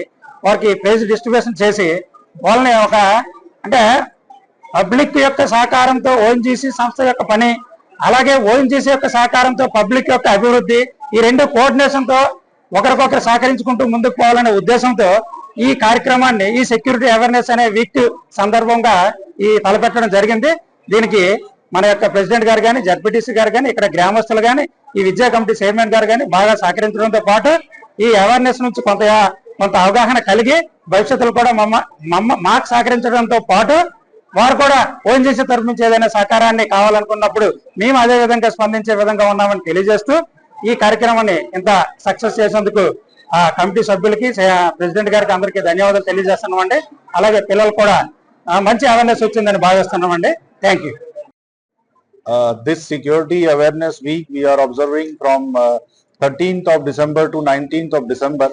వారికి ప్రైజ్ డిస్ట్రిబ్యూషన్ చేసి వాళ్ళని ఒక అంటే పబ్లిక్ యొక్క సహకారంతో ఓఎన్జీసీ సంస్థ యొక్క పని, అలాగే ఓఎన్జీసీ యొక్క సహకారంతో పబ్లిక్ యొక్క అభివృద్ధి, ఈ రెండు కోఆర్డినేషన్తో ఒకరికొకరు సహకరించుకుంటూ ముందుకు పోవాలనే ఉద్దేశంతో ఈ కార్యక్రమాన్ని, ఈ సెక్యూరిటీ అవేర్నెస్ అనే వీక్ సందర్భంగా ఈ తలపెట్టడం జరిగింది. దీనికి మన యొక్క ప్రెసిడెంట్ గారు కానీ, జడ్పీటీసీ గారు కానీ, ఇక్కడ గ్రామస్తులు కానీ, ఈ విద్యా కమిటీ చైర్మన్ గారు కానీ బాగా సహకరించడంతో పాటు ఈ అవేర్నెస్ నుంచి కొంత అవగాహన కలిగి భవిష్యత్తులో కూడా మాకు సహకరించడంతో పాటు వారు కూడా ఓఎన్జీసీ తరఫు నుంచి ఏదైనా సహకారాన్ని కావాలనుకున్నప్పుడు మేము అదే విధంగా స్పందించే విధంగా ఉన్నామని తెలియజేస్తూ ఈ కార్యక్రమాన్ని ఇంత సక్సెస్ చేసేందుకు ఆ కమిటీ సభ్యులకి, ప్రెసిడెంట్ గారికి అందరికీ ధన్యవాదాలు తెలియజేస్తున్నామండి. అలాగే పిల్లలు కూడా మంచి అవేర్నెస్ వచ్చిందని భావిస్తున్నామండి. Thank you. This security awareness week we are observing from 13th of December to 19th of December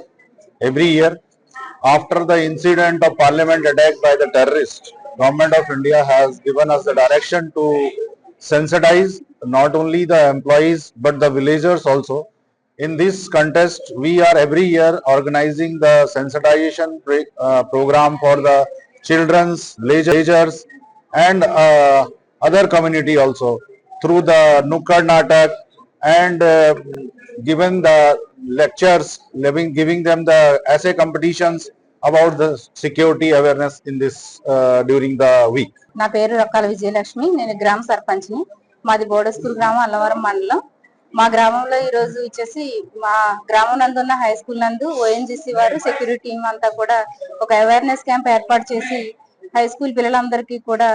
every year. After the incident of parliament attack by the terrorist, Government of India has given us the direction to sensitize not only the employees but the villagers also. In this contest, we are every year organizing the sensitization program for the children's, villagers and other community also through the Nukkad Natak and given the lectures, giving them the essay competitions about the security awareness in this during the week. నా పేరు రొక్కాల విజయలక్ష్మి, నేను గ్రామ సర్పంచ్ని. మాది బోడస్కూరు గ్రామం, అల్లవరం మండలం. మా గ్రామంలో ఈ రోజు వచ్చేసి మా గ్రామం నందు ఉన్న హై స్కూల్ నందు ఓఎన్జీసీ వారు సెక్యూరిటీ టీం అంతా కూడా ఒక అవేర్నెస్ క్యాంప్ ఏర్పాటు చేసి హై స్కూల్ పిల్లలందరికీ కూడా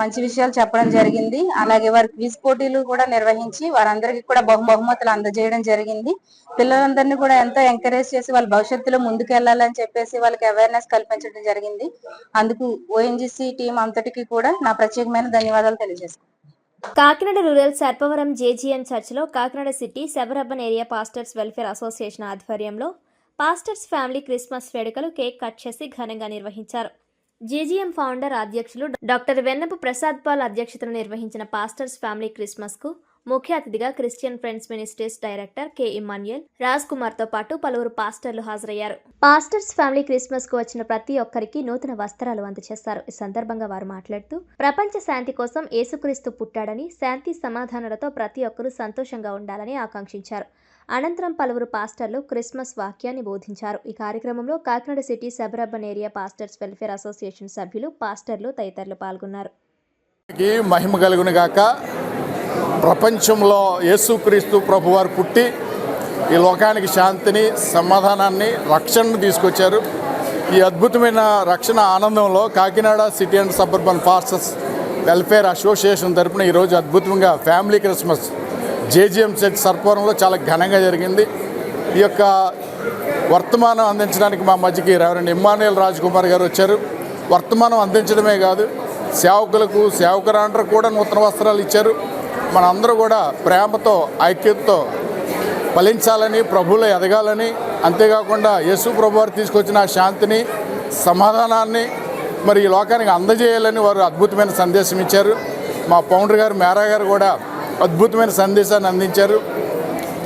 మంచి విషయాలు చెప్పడం జరిగింది. అలాగే వారి క్విజ్ పోటీలు కూడా నిర్వహించి వారందరికీ కూడా బహుమతులు అందజేయడం జరిగింది. పిల్లలందరినీ కూడా ఎంతో ఎంకరేజ్ చేసి వాళ్ళ భవిష్యత్తులో ముందుకెళ్లాలని చెప్పేసి వాళ్ళకి అవేర్నెస్ కల్పించడం జరిగింది. అందుకు ఓఎన్జీసీ టీం అంతటికీ కూడా నా ప్రత్యేకమైన ధన్యవాదాలు తెలియజేస్తున్నాను. కాకినాడ రూరల్ సర్పవరం జేజీఎన్ చర్చ్లో Kakinada city suburban area pastors welfare association ఆధ్వర్యంలో పాస్టర్స్ ఫ్యామిలీ క్రిస్మస్ వేడుకలు కేక్ కట్ చేసి ఘనంగా నిర్వహించారు. జేజీఎం ఫౌండర్ అధ్యక్షులు డాక్టర్ వెన్నపు ప్రసాద్ పాల్ అధ్యక్షతన నిర్వహించిన పాస్టర్స్ ఫ్యామిలీ క్రిస్మస్ కు ముఖ్య అతిథిగా Christian friends ministries director K Immanuel, Raj Kumar తో పాటు పలువురు పాస్టర్లు హాజరయ్యారు. పాస్టర్స్ ఫ్యామిలీ క్రిస్మస్ కు వచ్చిన ప్రతి ఒక్కరికి నూతన వస్త్రాలు అందజేశారు. ఈ సందర్భంగా వారు మాట్లాడుతూ ప్రపంచ శాంతి కోసం యేసుక్రీస్తు పుట్టాడని, శాంతి సమాధానాలతో ప్రతి ఒక్కరూ సంతోషంగా ఉండాలని ఆకాంక్షించారు. అనంతరం పలువురు పాస్టర్లు క్రిస్మస్ వాక్యాన్ని బోధించారు. ఈ కార్యక్రమంలో Kakinada city suburban area pastors welfare association సభ్యులు, పాస్టర్లు తదితరులు పాల్గొన్నారు. మహిమ కలుగును గాక. ప్రపంచంలో యేసుక్రీస్తు ప్రభువారు పుట్టి ఈ లోకానికి శాంతిని, సమాధానాన్ని, రక్షణను తీసుకొచ్చారు. ఈ అద్భుతమైన రక్షణ ఆనందంలో Kakinada city and suburban pastors welfare association తరఫున ఈరోజు అద్భుతంగా ఫ్యామిలీ క్రిస్మస్ జేజీఎం చర్చ్ సర్పవరంలో చాలా ఘనంగా జరిగింది. ఈ యొక్క వర్తమానం అందించడానికి మా మధ్యకి రెవరెండ్ ఇమ్మాన్యుయల్ రాజ్ కుమార్ గారు వచ్చారు. వర్తమానం అందించడమే కాదు, సేవకులకు, సేవకురాండ్రకు కూడా నూతన వస్త్రాలు ఇచ్చారు. మనందరూ కూడా ప్రేమతో, ఐక్యతతో ఫలించాలని, ప్రభువులో ఎదగాలని, అంతేకాకుండా యేసు ప్రభువారు తీసుకొచ్చిన శాంతిని, సమాధానాన్ని మరి ఈ లోకానికి అందజేయాలని వారు అద్భుతమైన సందేశం ఇచ్చారు. మా ఫౌండర్ గారు మేరా గారు కూడా అద్భుతమైన సందేశాన్ని అందించారు.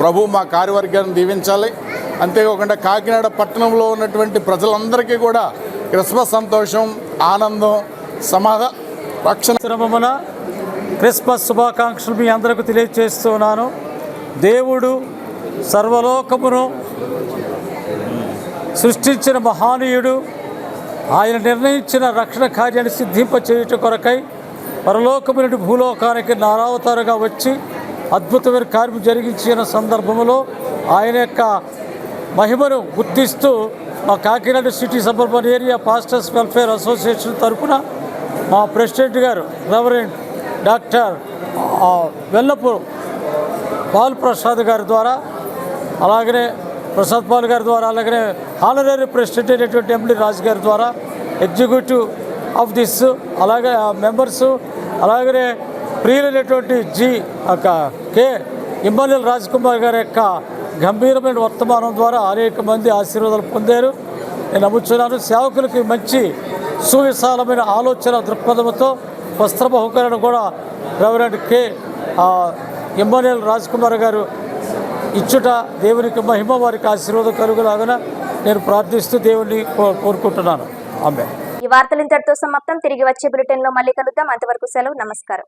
ప్రభు మా కార్యవర్గాన్ని దీవించాలి. అంతేకాకుండా కాకినాడ పట్టణంలో ఉన్నటువంటి ప్రజలందరికీ కూడా క్రిస్మస్ సంతోషం, ఆనందం, రక్షణ క్రిస్మస్ శుభాకాంక్షలు మీ అందరికీ తెలియజేస్తున్నాను. దేవుడు సర్వలోకమును సృష్టించిన మహానీయుడు. ఆయన నిర్ణయించిన రక్షణ కార్యాన్ని సిద్ధింపచేయుట కొరకై పరలోకము నుండి భూలోకానికి నారావతారుగా వచ్చి అద్భుతమైన కార్యం జరిగించిన సందర్భంలో ఆయన యొక్క మహిమను గుర్తిస్తూ మా Kakinada city suburban area pastors welfare association తరఫున మా ప్రెసిడెంట్ గారు రెవరెండ్ డాక్టర్ వెల్లపు పాల్ ప్రసాద్ గారి ద్వారా, అలాగనే ప్రసాద్ పాల్ గారి ద్వారా, అలాగనే హానరీ ప్రెసిడెంట్ అయినటువంటి ఎండి రాజు గారి ద్వారా, ఎగ్జిక్యూటివ్ ఆఫ్ దిస్, అలాగే మెంబర్సు, అలాగనే ప్రియులైనటువంటి కె ఇమ్మాన్యుయల్ రాజ్ కుమార్ గారి యొక్క గంభీరమైన వర్తమానం ద్వారా అనేక మంది ఆశీర్వాదాలు పొందారు. నేను నమ్ముతున్నాను. సేవకులకి మంచి సువిశాలమైన ఆలోచన దృక్పథంతో వస్త్ర బహుకరణ కూడా రెవరెండ్ కె ఇమ్మాన్యుయల్ రాజ్ కుమార్ గారు ఇచ్చుట దేవునికి మహిమ, వారికి ఆశీర్వాదం కలుగులాగా నేను ప్రార్థిస్తూ దేవుణ్ణి కోరుకుంటున్నాను. ఆమె. ఈ వార్తలు ఇంతటితో సమాప్తం. తిరిగి వచ్చే బులెటిన్లో మళ్ళీ కలుద్దాం. అంతవరకు సెలవు. నమస్కారం.